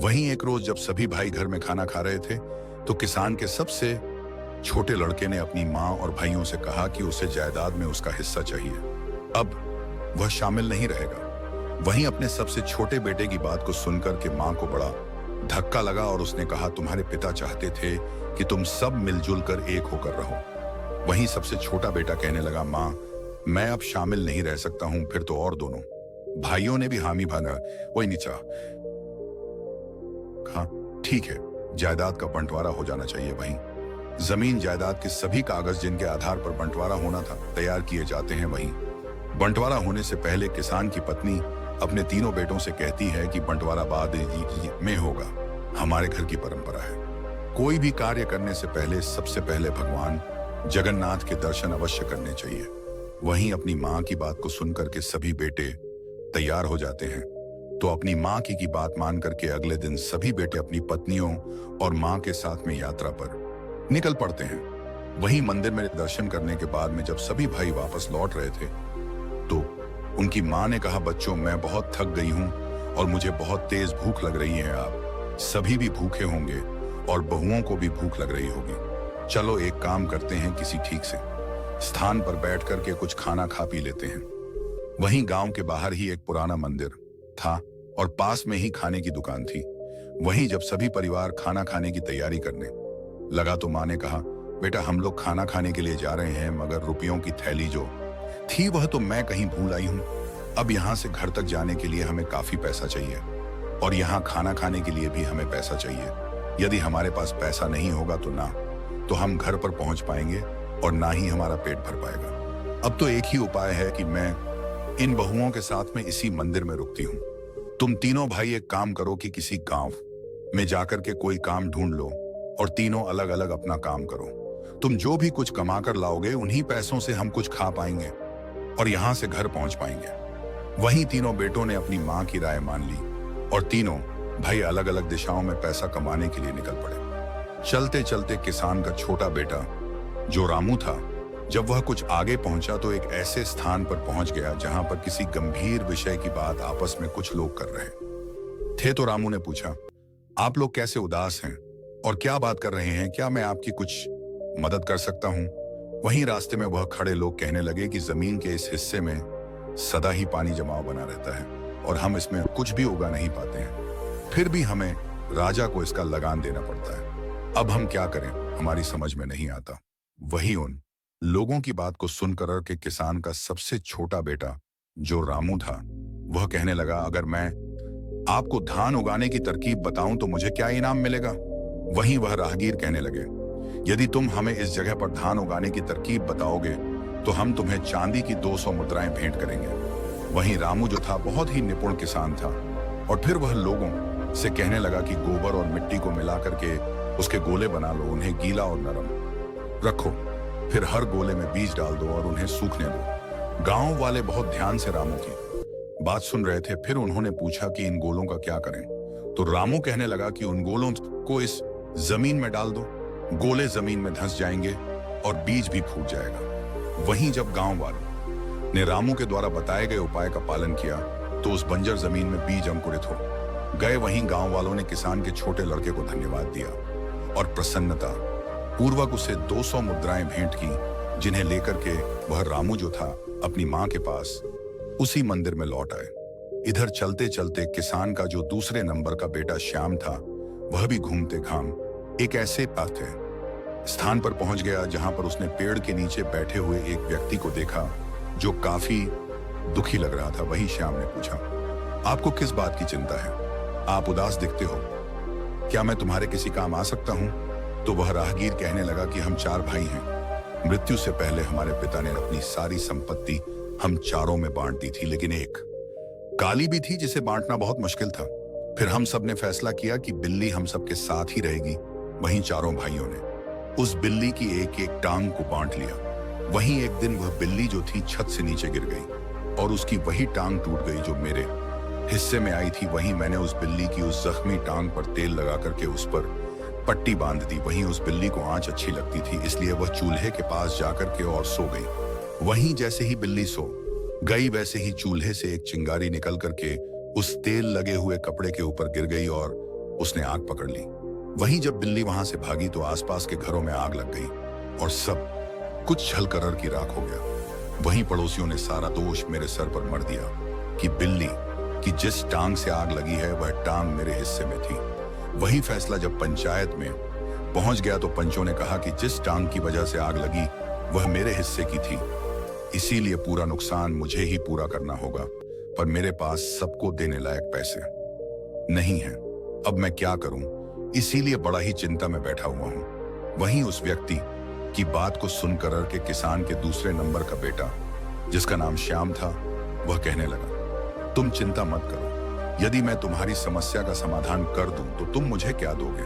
वहीं एक रोज जब सभी भाई घर में खाना खा रहे थे तो किसान के सबसे छोटे लड़के ने अपनी माँ और भाइयों से कहा कि उसे जायदाद में उसका हिस्सा चाहिए। अब वह शामिल नहीं रहेगा। वहीं अपने सबसे छोटे बेटे की बात को सुनकर के माँ को बड़ा धक्का लगा और उसने कहा, तुम्हारे पिता चाहते थे कि तुम सब मिलजुल कर एक होकर रहो। वहीं सबसे छोटा बेटा कहने लगा, माँ मैं अब शामिल नहीं रह सकता हूं। फिर तो और दोनों भाइयों ने भी हामी भरा, वही नीचा, हाँ ठीक है, जायदाद का बंटवारा हो जाना चाहिए। वहीं जमीन जायदाद के सभी कागज जिनके आधार पर बंटवारा होना था तैयार किए जाते हैं। वहीं बंटवारा होने से पहले किसान की पत्नी अपने तीनों बेटों से कहती है कि बंटवारा बाद में होगा, हमारे घर की परंपरा है। कोई भी कार्य करने से पहले सबसे पहले भगवान जगन्नाथ के दर्शन अवश्य करने चाहिए। वहीं अपनी माँ की बात को सुनकर के सभी बेटे तैयार हो जाते हैं। तो अपनी माँ की बात मान करके अगले दिन सभी बेटे अपनी पत्नियों और माँ के साथ में यात्रा पर निकल पड़ते हैं। वहीं मंदिर में दर्शन करने के बाद में जब सभी भाई वापस लौट रहे थे तो उनकी माँ ने कहा, बच्चों मैं बहुत थक गई हूँ और मुझे बहुत तेज भूख लग रही है। आप सभी भी भूखे होंगे और बहुओं को भी भूख लग रही होगी। चलो एक काम करते हैं, किसी ठीक से स्थान पर बैठ करके कुछ खाना खा पी लेते हैं। वहीं गांव के बाहर ही एक पुराना मंदिर था और पास में ही खाने की दुकान थी। वहीं जब सभी परिवार खाना खाने की तैयारी करने लगा तो माँ ने कहा, बेटा हम लोग खाना खाने के लिए जा रहे हैं, मगर रुपयों की थैली जो थी वह तो मैं कहीं भूल आई हूँ। अब यहाँ से घर तक जाने के लिए हमें काफी पैसा चाहिए और यहाँ खाना खाने के लिए भी हमें पैसा चाहिए। यदि हमारे पास पैसा नहीं होगा तो हम घर पर पहुंच पाएंगे और ना ही हमारा पेट भर पाएगा। अब तो एक ही उपाय है कि मैं इन बहुओं के साथ में इसी मंदिर में रुकती हूँ। तुम तीनों भाई एक काम करो कि किसी गांव में जाकर के कोई काम ढूंढ लो और तीनों अलग अलग अपना काम करो। तुम जो भी कुछ कमा कर लाओगे उन्हीं पैसों से हम कुछ खा पाएंगे और यहाँ से घर पहुंच पाएंगे। वहीं तीनों बेटों ने अपनी माँ की राय मान ली और तीनों भाई अलग अलग दिशाओं में पैसा कमाने के लिए निकल पड़े। चलते चलते किसान का छोटा बेटा जो रामू था, जब वह कुछ आगे पहुंचा तो एक ऐसे स्थान पर पहुंच गया जहां पर किसी गंभीर विषय की बात आपस में कुछ लोग कर रहे थे। तो रामू ने पूछा, आप लोग कैसे उदास हैं और क्या बात कर रहे हैं? क्या मैं आपकी कुछ मदद कर सकता हूं? वहीं रास्ते में वह खड़े लोग कहने लगे कि जमीन के इस हिस्से में सदा ही पानी जमाव बना रहता है और हम इसमें कुछ भी उगा नहीं पाते हैं। फिर भी हमें राजा को इसका लगान देना पड़ता है। अब हम क्या करें, हमारी समझ में नहीं आता। वही उन लोगों की बात को सुनकर के किसान का सबसे छोटा बेटा जो रामू था वह कहने लगा, अगर मैं आपको धान उगाने की तरकीब बताऊं तो मुझे क्या इनाम मिलेगा? वहीं वह राहगीर कहने लगे, यदि तुम हमें इस जगह पर धान उगाने की तरकीब बताओगे तो हम तुम्हें चांदी की 200 मुद्राएं भेंट करेंगे। वहीं रामू जो था बहुत ही निपुण किसान था और फिर वह लोगों से कहने लगा कि गोबर और मिट्टी को मिला करके उसके गोले बना लो, उन्हें गीला और नरम रखो, फिर हर गोले में बीज डाल दो और उन्हें सूखने दो। गांव वाले बहुत ध्यान से रामू की बात सुन रहे थे। फिर उन्होंने पूछा कि इन गोलों का क्या करें? तो रामू कहने लगा कि उन गोलों को इस जमीन में डाल दो, गोले जमीन में धंस जाएंगे और बीज भी फूट जाएगा। वहीं जब गांव वालों ने रामू के द्वारा बताए गए उपाय का पालन किया तो उस बंजर जमीन में बीज अंकुरित हो गए। वहीं गांव वालों ने किसान के छोटे लड़के को धन्यवाद दिया और प्रसन्नता पूर्वक उसे 200 मुद्राएं भेंट की, जिन्हें लेकर के वह रामू जो था अपनी मां के पास उसी मंदिर में लौट आए। इधर चलते चलते किसान का जो दूसरे नंबर का बेटा श्याम था वह भी घूमते घाम एक ऐसे पाथे स्थान पर पहुंच गया जहां पर उसने पेड़ के नीचे बैठे हुए एक व्यक्ति को देखा जो काफी दुखी लग रहा था। वही श्याम ने पूछा, आपको किस बात की चिंता है? आप उदास दिखते हो, क्या मैं तुम्हारे किसी काम आ सकता हूं? तो वह राहगीर कहने लगा कि हम 4 भाई हैं, मृत्यु से पहले हमारे पिता ने अपनी सारी संपत्ति हम चारों में बांट दी थी, लेकिन एक काली भी थी जिसे बांटना बहुत मुश्किल था। फिर हम सब ने फैसला किया कि बिल्ली हम सबके साथ ही रहेगी। वहीं चारों भाइयों ने उस बिल्ली की एक एक टांग को बांट लिया। वहीं एक दिन वह बिल्ली जो थी छत से नीचे गिर गई और उसकी वही टांग टूट गई जो मेरे हिस्से में आई थी। वहीं मैंने उस बिल्ली की उस जख्मी टांग पर तेल लगा करके उस पर पट्टी बांध दी। वहीं उस बिल्ली को आंच अच्छी लगती थी, इसलिए वह चूल्हे के पास जाकर के और सो गई। वहीं जैसे ही बिल्ली सो गई वैसे ही चूल्हे से एक चिंगारी निकल करके उस तेल लगे हुए कपड़े के ऊपर गिर गई और उसने आग पकड़ ली। वहीं जब बिल्ली वहां से भागी तो आसपास के घरों में आग लग गई और सब कुछ छलकरर की राख हो गया। वहीं पड़ोसियों ने सारा दोष मेरे सर पर मढ़ दिया कि बिल्ली की जिस टांग से आग लगी है वह टांग मेरे हिस्से में थी। वही फैसला जब पंचायत में पहुंच गया तो पंचों ने कहा कि जिस टांग की वजह से आग लगी वह मेरे हिस्से की थी, इसीलिए पूरा नुकसान मुझे ही पूरा करना होगा। पर मेरे पास सबको देने लायक पैसे नहीं है। अब मैं क्या करूं? इसीलिए बड़ा ही चिंता में बैठा हुआ हूं। वहीं उस व्यक्ति की बात को सुनकर के किसान के दूसरे नंबर का बेटा जिसका नाम श्याम था वह कहने लगा, तुम चिंता मत करो, यदि मैं तुम्हारी समस्या का समाधान कर दूं तो तुम मुझे क्या दोगे?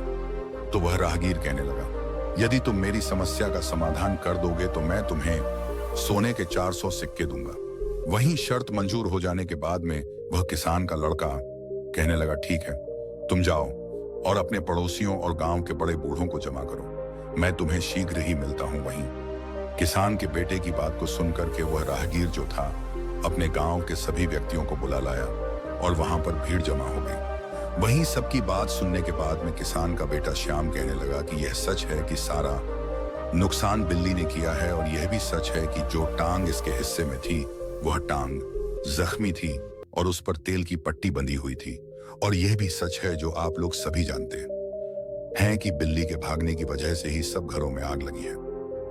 तो वह राहगीर कहने लगा, यदि तुम मेरी समस्या का समाधान कर दोगे तो मैं तुम्हें सोने के 400 सिक्के दूंगा। वहीं शर्त मंजूर हो जाने के बाद में वह किसान का लड़का कहने लगा, ठीक है, तुम जाओ और अपने पड़ोसियों और गांव के बड़े बूढ़ों को जमा करो, मैं तुम्हें शीघ्र ही मिलता हूं। वहीं किसान के बेटे की बात को सुनकर के वह राहगीर जो था अपने गांव के सभी व्यक्तियों को बुला लाया और वहां पर भीड़ जमा हो गई। वहीं सबकी बात सुनने के बाद में किसान का बेटा श्याम कहने लगा कि यह सच है कि सारा नुकसान बिल्ली ने किया है और यह भी सच है कि जो टांग इसके हिस्से में थी वह टांग जख्मी थी और उस पर तेल की पट्टी बंधी हुई थी। और यह भी सच है जो आप लोग सभी जानते हैं कि बिल्ली के भागने की वजह से ही सब घरों में आग लगी है।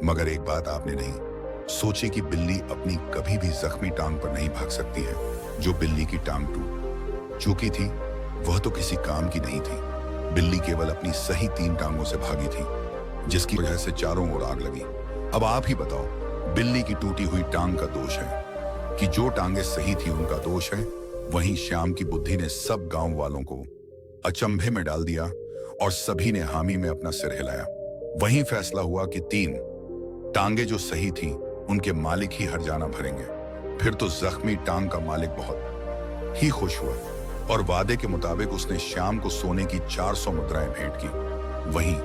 मगर एक बात आपने नहीं सोची कि बिल्ली अपनी कभी भी जख्मी टांग पर नहीं भाग सकती है। जो बिल्ली की टांग टूट चुकी थी वह तो किसी काम की नहीं थी। बिल्ली केवल अपनी सही 3 टांगों से भागी थी जिसकी वजह से चारों ओर आग लगी। अब आप ही बताओ, बिल्ली की टूटी हुई टांग का दोष है कि जो टांगे सही थी उनका दोष है? वहीं श्याम की बुद्धि ने सब गांव वालों को अचंभे में डाल दिया और सभी ने हामी में अपना सिर हिलाया। वहीं फैसला हुआ कि 3 टांगे जो सही थी उनके मालिक ही हर्जाना भरेंगे। फिर तो जख्मी टांग का मालिक बहुत ही खुश हुआ और वादे के मुताबिक उसने श्याम को सोने की 400 मुद्राएं भेंट की। वहीं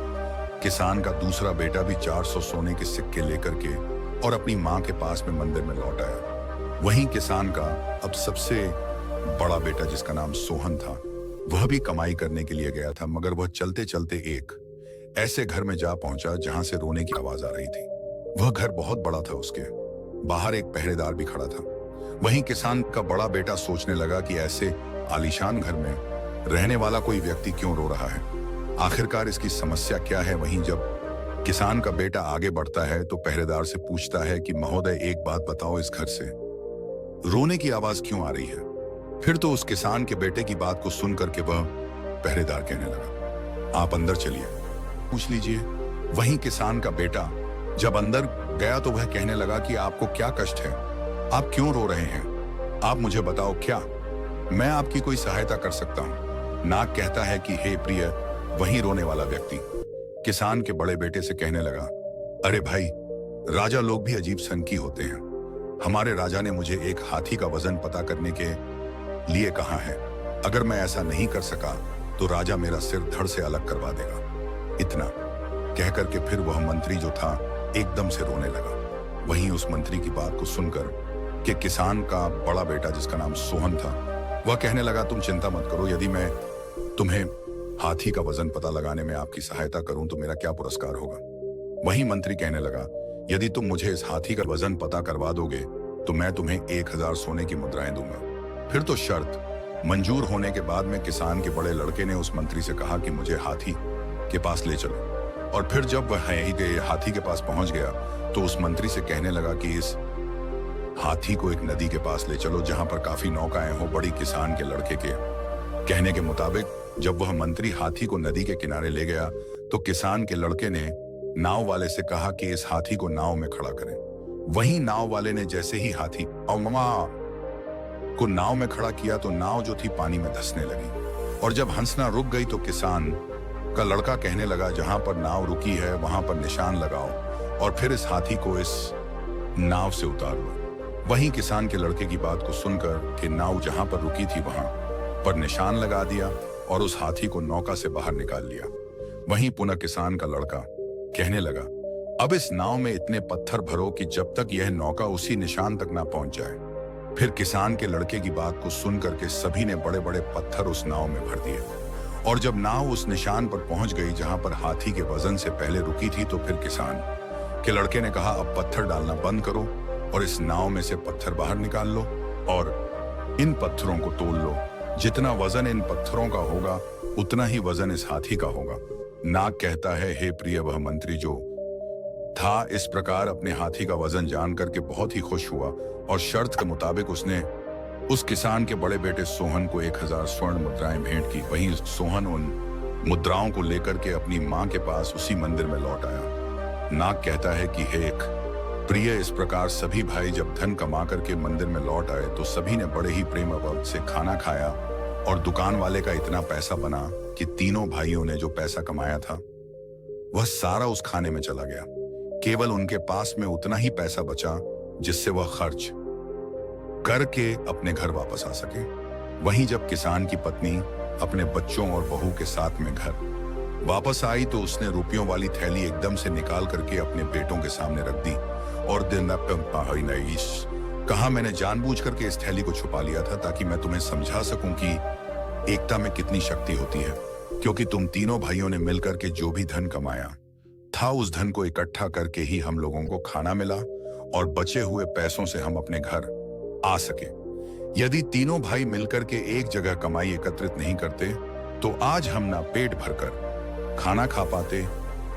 किसान का दूसरा बेटा भी 400 सोने के सिक्के लेकर के और अपनी मां के पास में मंदिर में लौट आया। वहीं किसान का अब सबसे बड़ा बेटा जिसका नाम सोहन था वह भी कमाई करने के लिए गया था, मगर वह चलते चलते एक ऐसे घर में जा पहुंचा जहां से रोने की आवाज आ रही थी। वह घर बहुत बड़ा था, उसके बाहर एक पहरेदार भी खड़ा था। वहीं किसान का बड़ा बेटा सोचने लगा कि ऐसे आलीशान घर में रहने वाला कोई व्यक्ति क्यों रो रहा है, आखिरकार इसकी समस्या क्या है। वहीं जब किसान का बेटा आगे बढ़ता है तो पहरेदार से पूछता है कि महोदय एक बात बताओ, इस घर से रोने की आवाज क्यों आ रही है? फिर तो उस किसान के बेटे की बात को सुन करके वह पहरेदार कहने लगा, आप अंदर चलिए, पूछ लीजिए। वहीं किसान का बेटा जब अंदर गया तो वह कहने लगा कि आपको क्या कष्ट है, आप क्यों रो रहे हैं, आप मुझे बताओ, क्या मैं आपकी कोई सहायता कर सकता हूं? नाग कहता है कि हे प्रिय, वहीं रोने वाला व्यक्ति किसान के बड़े बेटे से कहने लगा, अरे भाई, राजा लोग भी अजीब सनकी होते हैं। हमारे राजा ने मुझे एक हाथी का वजन पता करने के लिए कहा है। अगर मैं ऐसा नहीं कर सका तो राजा मेरा सिर धड़ से अलग करवा देगा। इतना कहकर के फिर वह मंत्री जो था एकदम से रोने लगा। वहीं उस मंत्री की बात को सुनकर कि किसान का बड़ा बेटा जिसका नाम सोहन था वह कहने लगा, तुम चिंता मत करो, यदि मैं तुम्हें हाथी का वजन पता लगाने में आपकी सहायता करूं तो मेरा क्या पुरस्कार होगा? वहीं मंत्री कहने लगा, यदि तुम मुझे इस हाथी का वजन पता करवा दोगे तो मैं तुम्हें 1000 सोने की मुद्राएं दूंगा। फिर तो शर्त मंजूर होने के बाद में किसान के बड़े लड़के ने उस मंत्री से कहा कि मुझे हाथी के पास ले चलो। और फिर जब वह हाथी के पास पहुंच गया तो उस मंत्री से कहने लगा कि इस हाथी को एक नदी के पास ले चलो जहां पर काफी नौकाएं हो। बड़ी किसान के लड़के के कहने के मुताबिक जब वह मंत्री हाथी को नदी के किनारे ले गया तो किसान के लड़के ने नाव वाले से कहा कि इस हाथी को नाव में खड़ा करें। वहीं नाव वाले ने जैसे ही हाथी और मामा को नाव में खड़ा किया तो नाव जो थी पानी में धंसने लगी। और जब हंसना रुक गई तो किसान का लड़का कहने लगा, जहां पर नाव रुकी है वहां पर निशान लगाओ और फिर इस हाथी को इस नाव से उतार लो। वहीं किसान के लड़के की बात को सुनकर कि नाव जहां पर रुकी थी वहां पर निशान लगा दिया और उस हाथी को नौका से बाहर निकाल लिया। वहीं पुनः किसान का लड़का कहने लगा, अब इस नाव में इतने पत्थर भरो कि जब तक यह नौका उसी निशान तक ना पहुंच जाए। फिर किसान के लड़के की बात को सुनकर के सभी ने बड़े बड़े पत्थर उस नाव में भर दिए और जब नाव उस निशान पर पहुंच गई जहां पर हाथी के वजन से पहले रुकी थी तो फिर किसान के लड़के ने कहा, अब पत्थर डालना बंद करो और इस नाव में से पत्थर बाहर निकाल लो और इन पत्थरों को तोल लो। जितना वजन इन पत्थरों का होगा उतना ही वजन इस हाथी का होगा। नाग कहता है, हे प्रिय, वह मंत्री जो था इस प्रकार अपने हाथी का वजन जान करके बहुत ही खुश हुआ और शर्त के मुताबिक उसने उस किसान के बड़े बेटे सोहन को 1000 स्वर्ण मुद्राएं भेंट की। वहीं सोहन उन मुद्राओं को लेकर के अपनी मां के पास उसी मंदिर में लौट आया। नाग कहता है कि हे प्रिय, इस प्रकार सभी भाई जब धन कमा करके मंदिर में लौट आए तो सभी ने बड़े ही प्रेम भाव से खाना खाया और दुकान वाले का इतना पैसा बना कि तीनों भाइयों ने जो पैसा कमाया था वह सारा उस खाने में चला गया। केवल उनके पास में उतना ही पैसा बचा जिससे वह खर्च करके अपने घर वापस आ सके। वहीं जब किसान की पत्नी अपने बच्चों और बहू के साथ में घर वापस आई तो उसने रुपयों वाली थैली एकदम से निकाल करके अपने बेटों के सामने रख दी और दिन कहा, मैंने जानबूझ करके इस थैली को छुपा लिया था ताकि मैं तुम्हें समझा सकूं कि एकता में कितनी शक्ति होती है, क्योंकि तुम तीनों भाइयों ने मिलकर के जो भी धन कमाया था उस धन को इकट्ठा करके ही हम लोगों को खाना मिला और बचे हुए पैसों से हम अपने घर आ सके। यदि तीनों भाई मिलकर के एक जगह कमाई एकत्रित नहीं करते तो आज हम ना पेट भरकर खाना खा पाते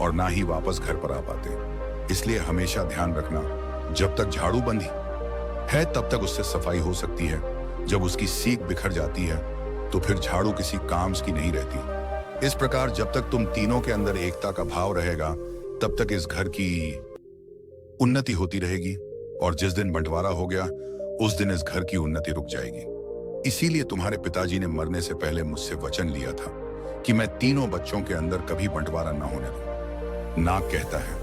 और ना ही वापस घर पर आ पाते। इसलिए हमेशा ध्यान रखना, जब तक झाड़ू बंदी है तब तक उससे सफाई हो सकती है, जब उसकी सीख बिखर जाती है तो फिर झाड़ू किसी काम की नहीं रहती। इस प्रकार जब तक तुम तीनों के अंदर एकता का भाव रहेगा तब तक इस घर की उन्नति होती रहेगी और जिस दिन बंटवारा हो गया उस दिन इस घर की उन्नति रुक जाएगी। इसीलिए तुम्हारे पिताजी ने मरने से पहले मुझसे वचन लिया था कि मैं तीनों बच्चों के अंदर कभी बंटवारा न होने दूं। नाग कहता है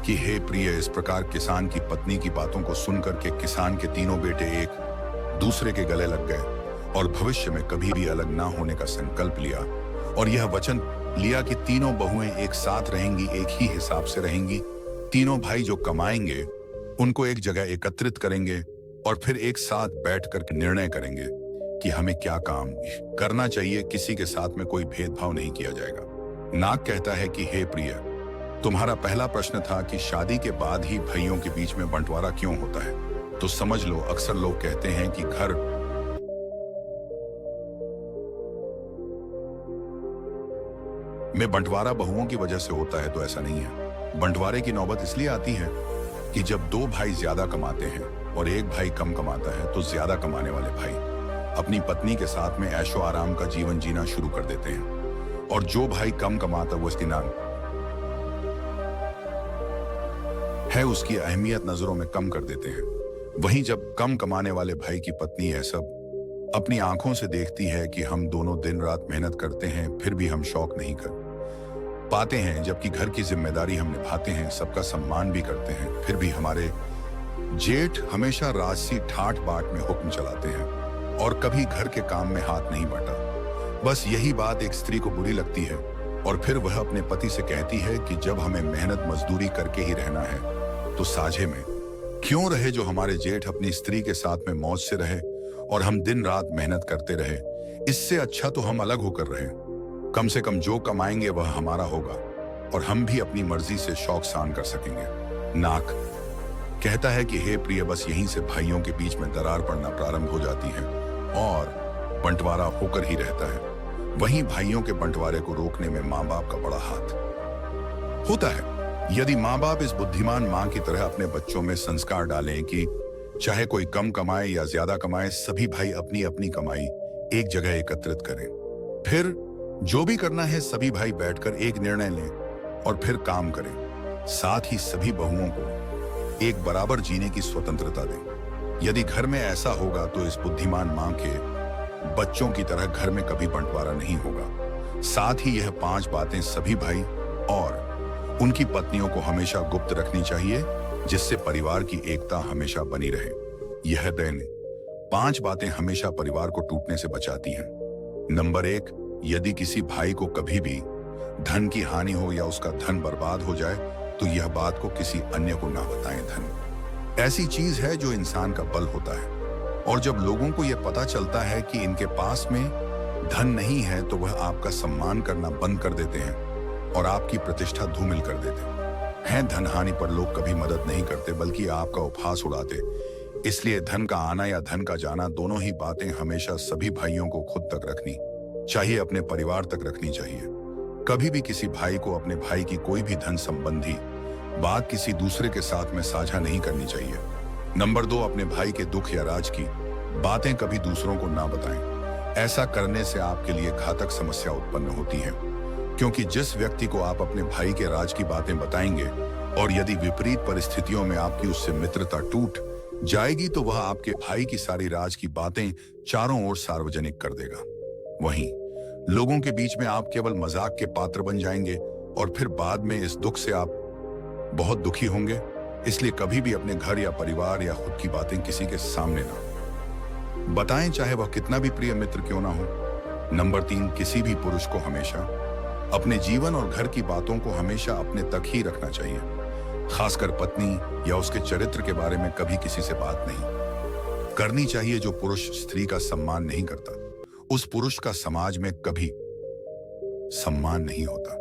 कि हे प्रिय, इस प्रकार किसान की पत्नी की बातों को सुनकर के किसान के तीनों बेटे एक दूसरे के गले लग गए और भविष्य में कभी भी अलग ना होने का संकल्प लिया और यह वचन लिया कि तीनों बहुएं एक साथ रहेंगी, एक ही हिसाब से रहेंगी। तीनों भाई जो कमाएंगे उनको एक जगह एकत्रित करेंगे और फिर एक साथ बैठ कर निर्णय करेंगे कि हमें क्या काम करना चाहिए। किसी के साथ में कोई भेदभाव नहीं किया जाएगा। नाग कहता है कि हे प्रिय, तुम्हारा पहला प्रश्न था कि शादी के बाद ही भाइयों के बीच में बंटवारा क्यों होता है, तो समझ लो, अक्सर लोग कहते हैं कि घर में बंटवारा बहुओं की वजह से होता है, तो ऐसा नहीं है। बंटवारे की नौबत इसलिए आती है कि जब दो भाई ज्यादा कमाते हैं और एक भाई कम कमाता है तो ज्यादा कमाने वाले भाई अपनी पत्नी के साथ में ऐशो आराम का जीवन जीना शुरू कर देते हैं और जो भाई कम कमाता वो इसकी नाम है उसकी अहमियत नजरों में कम कर देते हैं। वहीं जब कम कमाने वाले भाई की पत्नी यह सब अपनी आंखों से देखती है कि हम दोनों दिन रात मेहनत करते हैं फिर भी हम शौक नहीं कर पाते हैं, जबकि घर की जिम्मेदारी हम निभाते हैं, सबका सम्मान भी करते हैं, फिर भी हमारे जेठ हमेशा राजसी ठाट बाट में हुक्म चलाते हैं और कभी घर के काम में हाथ नहीं बटा। बस यही बात एक स्त्री को बुरी लगती है और फिर वह अपने पति से कहती है कि जब हमें मेहनत मजदूरी करके ही रहना है तो साझे में क्यों रहे जो हमारे जेठ अपनी स्त्री के साथ में मौज से रहे और हम दिन रात मेहनत करते रहे। इससे अच्छा तो हम अलग होकर रहे, कम से कम जो कमाएंगे वह हमारा होगा और हम भी अपनी मर्जी से शौक शान कर सकेंगे। नाक कहता है कि हे प्रिय, बस यहीं से भाइयों के बीच में दरार पड़ना प्रारंभ हो जाती है और बंटवारा होकर ही रहता है। वहीं भाइयों के बंटवारे को रोकने में माँ बाप का बड़ा हाथ होता है। यदि माँ बाप इस बुद्धिमान माँ की तरह अपने बच्चों में संस्कार डालें कि चाहे कोई कम कमाए या ज्यादा कमाए, सभी भाई अपनी अपनी कमाई एक जगह एकत्रित करें, फिर जो भी करना है सभी भाई बैठकर एक निर्णय लें और फिर काम करें, साथ ही सभी बहुओं को एक बराबर जीने की स्वतंत्रता दें। यदि घर में ऐसा होगा तो इस बुद्धिमान मां के बच्चों की तरह घर में कभी बंटवारा नहीं होगा। साथ ही यह 5 बातें सभी भाई और उनकी पत्नियों को हमेशा गुप्त रखनी चाहिए, जिससे परिवार की एकता हमेशा बनी रहे। यह दिन 5 बातें हमेशा परिवार को टूटने से बचाती हैं। नंबर 1, यदि किसी भाई को कभी भी धन की हानि हो या उसका धन बर्बाद हो जाए तो यह बात को किसी अन्य को ना बताएं। धन ऐसी चीज है जो इंसान का बल होता है, और जब लोगों को यह पता चलता है कि इनके पास में धन नहीं है तो वह आपका सम्मान करना बंद कर देते हैं और आपकी प्रतिष्ठा धूमिल कर देते हैं। धन हानि पर लोग कभी मदद नहीं करते बल्कि आपका उपहास उड़ाते। इसलिए धन का आना या धन का जाना, दोनों ही बातें हमेशा सभी भाइयों को खुद तक रखनी चाहिए, अपने परिवार तक रखनी चाहिए। कभी भी किसी भाई को अपने भाई की कोई भी धन संबंधी बात किसी दूसरे के साथ में साझा नहीं करनी चाहिए। नंबर 2, अपने भाई के दुख या राज की बातें कभी दूसरों को ना बताएं। ऐसा करने से आपके लिए घातक समस्या उत्पन्न होती है, क्योंकि जिस व्यक्ति को आप अपने भाई के राज की बातें बताएंगे और यदि विपरीत परिस्थितियों में आपकी उससे मित्रता टूट जाएगी तो वह आपके भाई की सारी राज की बातें चारों ओर सार्वजनिक कर देगा। वहीं लोगों के बीच में आप केवल मजाक के पात्र बन जाएंगे और फिर बाद में इस दुख से आप बहुत दुखी होंगे। इसलिए कभी भी अपने घर या परिवार या खुद की बातें किसी के सामने ना बताएं, चाहे वह कितना भी प्रिय मित्र क्यों ना हो। नंबर 3, किसी भी पुरुष को हमेशा अपने जीवन और घर की बातों को हमेशा अपने तक ही रखना चाहिए। खासकर पत्नी या उसके चरित्र के बारे में कभी किसी से बात नहीं करनी चाहिए। जो पुरुष स्त्री का सम्मान नहीं करता उस पुरुष का समाज में कभी सम्मान नहीं होता।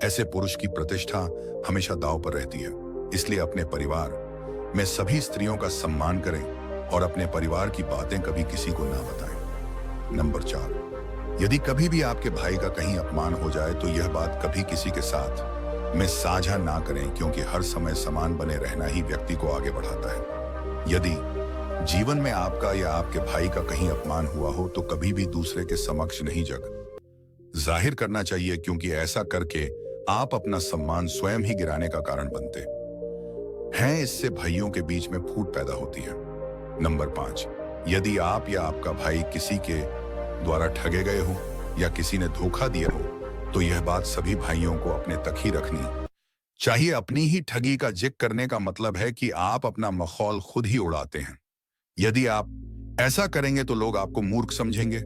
ऐसे पुरुष की प्रतिष्ठा हमेशा दांव पर रहती है। इसलिए अपने परिवार में सभी स्त्रियों का सम्मान करें और अपने परिवार की बातें कभी किसी को ना बताएं। नंबर 4, यदि कभी भी आपके भाई का कहीं अपमान हो जाए तो यह बात कभी किसी के साथ में साझा ना करें, क्योंकि हर समय समान बने रहना ही व्यक्ति को आगे बढ़ाता है। यदि जीवन में आपका या आपके भाई का कहीं अपमान हुआ हो तो कभी भी दूसरे के समक्ष नहीं जाहिर करना चाहिए, क्योंकि ऐसा करके आप अपना सम्मान स्वयं ही गिराने का कारण बनते हैं। इससे भाइयों के बीच में फूट पैदा होती है। नंबर 5, यदि आप या आपका भाई किसी के द्वारा ठगे गए हो या किसी ने धोखा दिया हो तो यह बात सभी भाइयों को अपने तक ही रखनी चाहिए। अपनी ही ठगी का जिक्र करने का मतलब है कि आप अपना मखौल खुद ही उड़ाते हैं। यदि आप ऐसा करेंगे तो लोग आपको मूर्ख समझेंगे।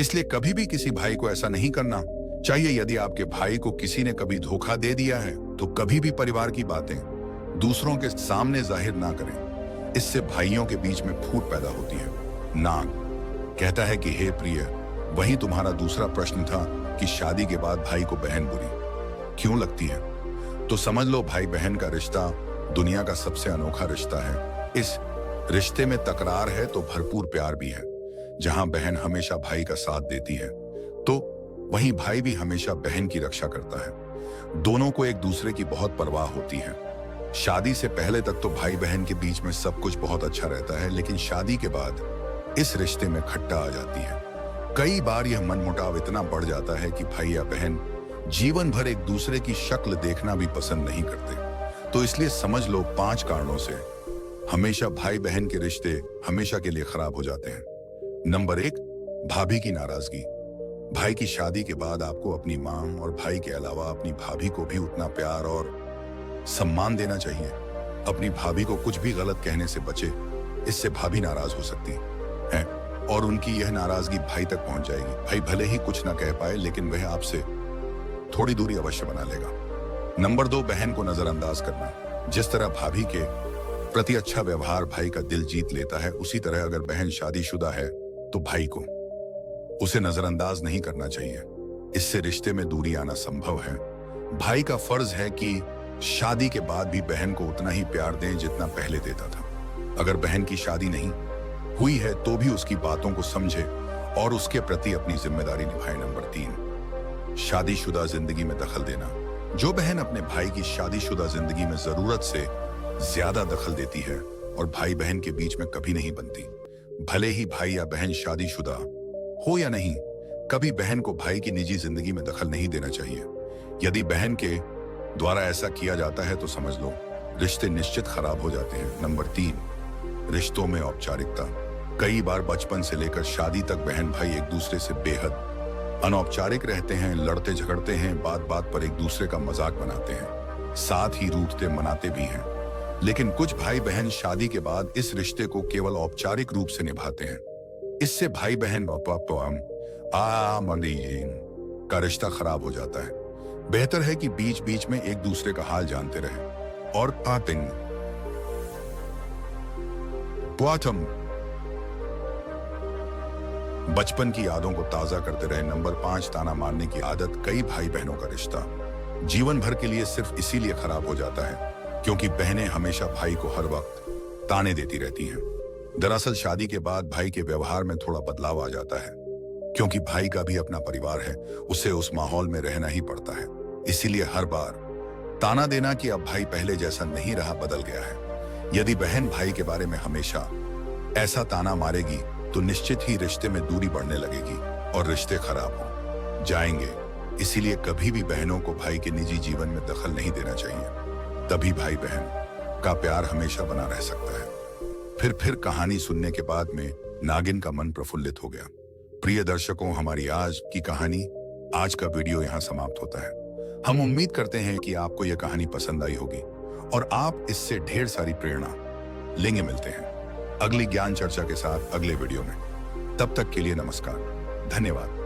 इसलिए कभी भी किसी भाई को ऐसा नहीं करना चाहिए। यदि आपके भाई को किसी ने कभी धोखा दे दिया है तो कभी भी परिवार की बातें दूसरों के सामने जाहिर ना करें। इससे भाइयों के बीच में फूट पैदा होती है। नाग कहता है कि हे प्रिय, वही तुम्हारा दूसरा प्रश्न था कि शादी के बाद भाई को बहन बुरी क्यों लगती है, तो समझ लो भाई बहन का रिश्ता दुनिया का सबसे अनोखा रिश्ता है। इस रिश्ते में तकरार है तो भरपूर प्यार भी है। जहां बहन हमेशा भाई का साथ देती है तो वहीं भाई भी हमेशा बहन की रक्षा करता है। दोनों को एक दूसरे की बहुत परवाह होती है। शादी से पहले तक तो भाई बहन के बीच में सब कुछ बहुत अच्छा रहता है, लेकिन शादी के बाद इस रिश्ते में खट्टा आ जाती है। कई बार यह मनमुटाव इतना बढ़ जाता है कि भाई या बहन जीवन भर एक दूसरे की शक्ल देखना भी पसंद नहीं करते। तो इसलिए समझ लो 5 कारणों से हमेशा भाई बहन के रिश्ते हमेशा के लिए खराब हो जाते हैं। नंबर 1, भाभी की नाराजगी। भाई की शादी के बाद आपको अपनी मां और भाई के अलावा अपनी भाभी को भी उतना प्यार और सम्मान देना चाहिए। अपनी भाभी को कुछ भी गलत कहने से बचे, इससे भाभी नाराज हो सकती है और उनकी यह नाराजगी भाई तक पहुंच जाएगी। भाई भले ही कुछ ना कह पाए लेकिन वह आपसे थोड़ी दूरी अवश्य बना लेगा। नंबर 2, बहन को नजरअंदाज करना। जिस तरह भाभी के प्रति अच्छा व्यवहार भाई का दिल जीत लेता है, उसी तरह अगर बहन शादीशुदा है तो भाई को उसे नजरअंदाज नहीं करना चाहिए। इससे रिश्ते में दूरी आना संभव है। भाई का फर्ज है कि शादी के बाद भी बहन को उतना ही प्यार दें जितना पहले देता था। अगर बहन की शादी नहीं हुई है तो भी उसकी बातों को समझे और उसके प्रति अपनी जिम्मेदारी निभाए। नंबर 3, शादीशुदा जिंदगी में दखल देना। जो बहन अपने भाई की शादीशुदा जिंदगी में जरूरत से ज्यादा दखल देती है और भाई बहन के बीच में कभी नहीं बनती, भले ही भाई या बहन शादीशुदा हो या नहीं, कभी बहन को भाई की निजी जिंदगी में दखल नहीं देना चाहिए। यदि बहन के द्वारा ऐसा किया जाता है तो समझ लो रिश्ते निश्चित खराब हो जाते हैं। नंबर 3, रिश्तों में औपचारिकता। कई बार बचपन से लेकर शादी तक बहन भाई एक दूसरे से बेहद अनौपचारिक रहते हैं, लड़ते झगड़ते हैं, बात बात पर एक दूसरे का मजाक बनाते हैं, साथ ही रूठते मनाते भी हैं। लेकिन कुछ भाई बहन शादी के बाद इस रिश्ते को केवल औपचारिक रूप से निभाते हैं। इससे भाई बहन का रिश्ता खराब हो जाता है। बेहतर है कि बीच बीच में एक दूसरे का हाल जानते रहें। और बचपन की यादों को ताजा करते रहे। नंबर 5, ताना मारने की आदत। कई भाई बहनों का रिश्ता जीवन भर के लिए सिर्फ इसीलिए खराब हो जाता है क्योंकि बहनें हमेशा भाई को हर वक्त ताने देती रहती हैं। दरअसल शादी के बाद भाई के व्यवहार में थोड़ा बदलाव आ जाता है क्योंकि भाई का भी अपना परिवार है, उसे उस माहौल में रहना ही पड़ता है। इसीलिए हर बार ताना देना कि अब भाई पहले जैसा नहीं रहा, बदल गया है। यदि बहन भाई के बारे में हमेशा ऐसा ताना मारेगी तो निश्चित ही रिश्ते में दूरी बढ़ने लगेगी और रिश्ते खराब हो जाएंगे। इसीलिए कभी भी बहनों को भाई के निजी जीवन में दखल नहीं देना चाहिए, तभी भाई बहन का प्यार हमेशा बना रह सकता है। फिर कहानी सुनने के बाद में नागिन का मन प्रफुल्लित हो गया। प्रिय दर्शकों, हमारी आज की कहानी, आज का वीडियो यहाँ समाप्त होता है। हम उम्मीद करते हैं कि आपको यह कहानी पसंद आई होगी और आप इससे ढेर सारी प्रेरणा लेंगे। मिलते हैं अगली ज्ञान चर्चा के साथ अगले वीडियो में। तब तक के लिए नमस्कार, धन्यवाद।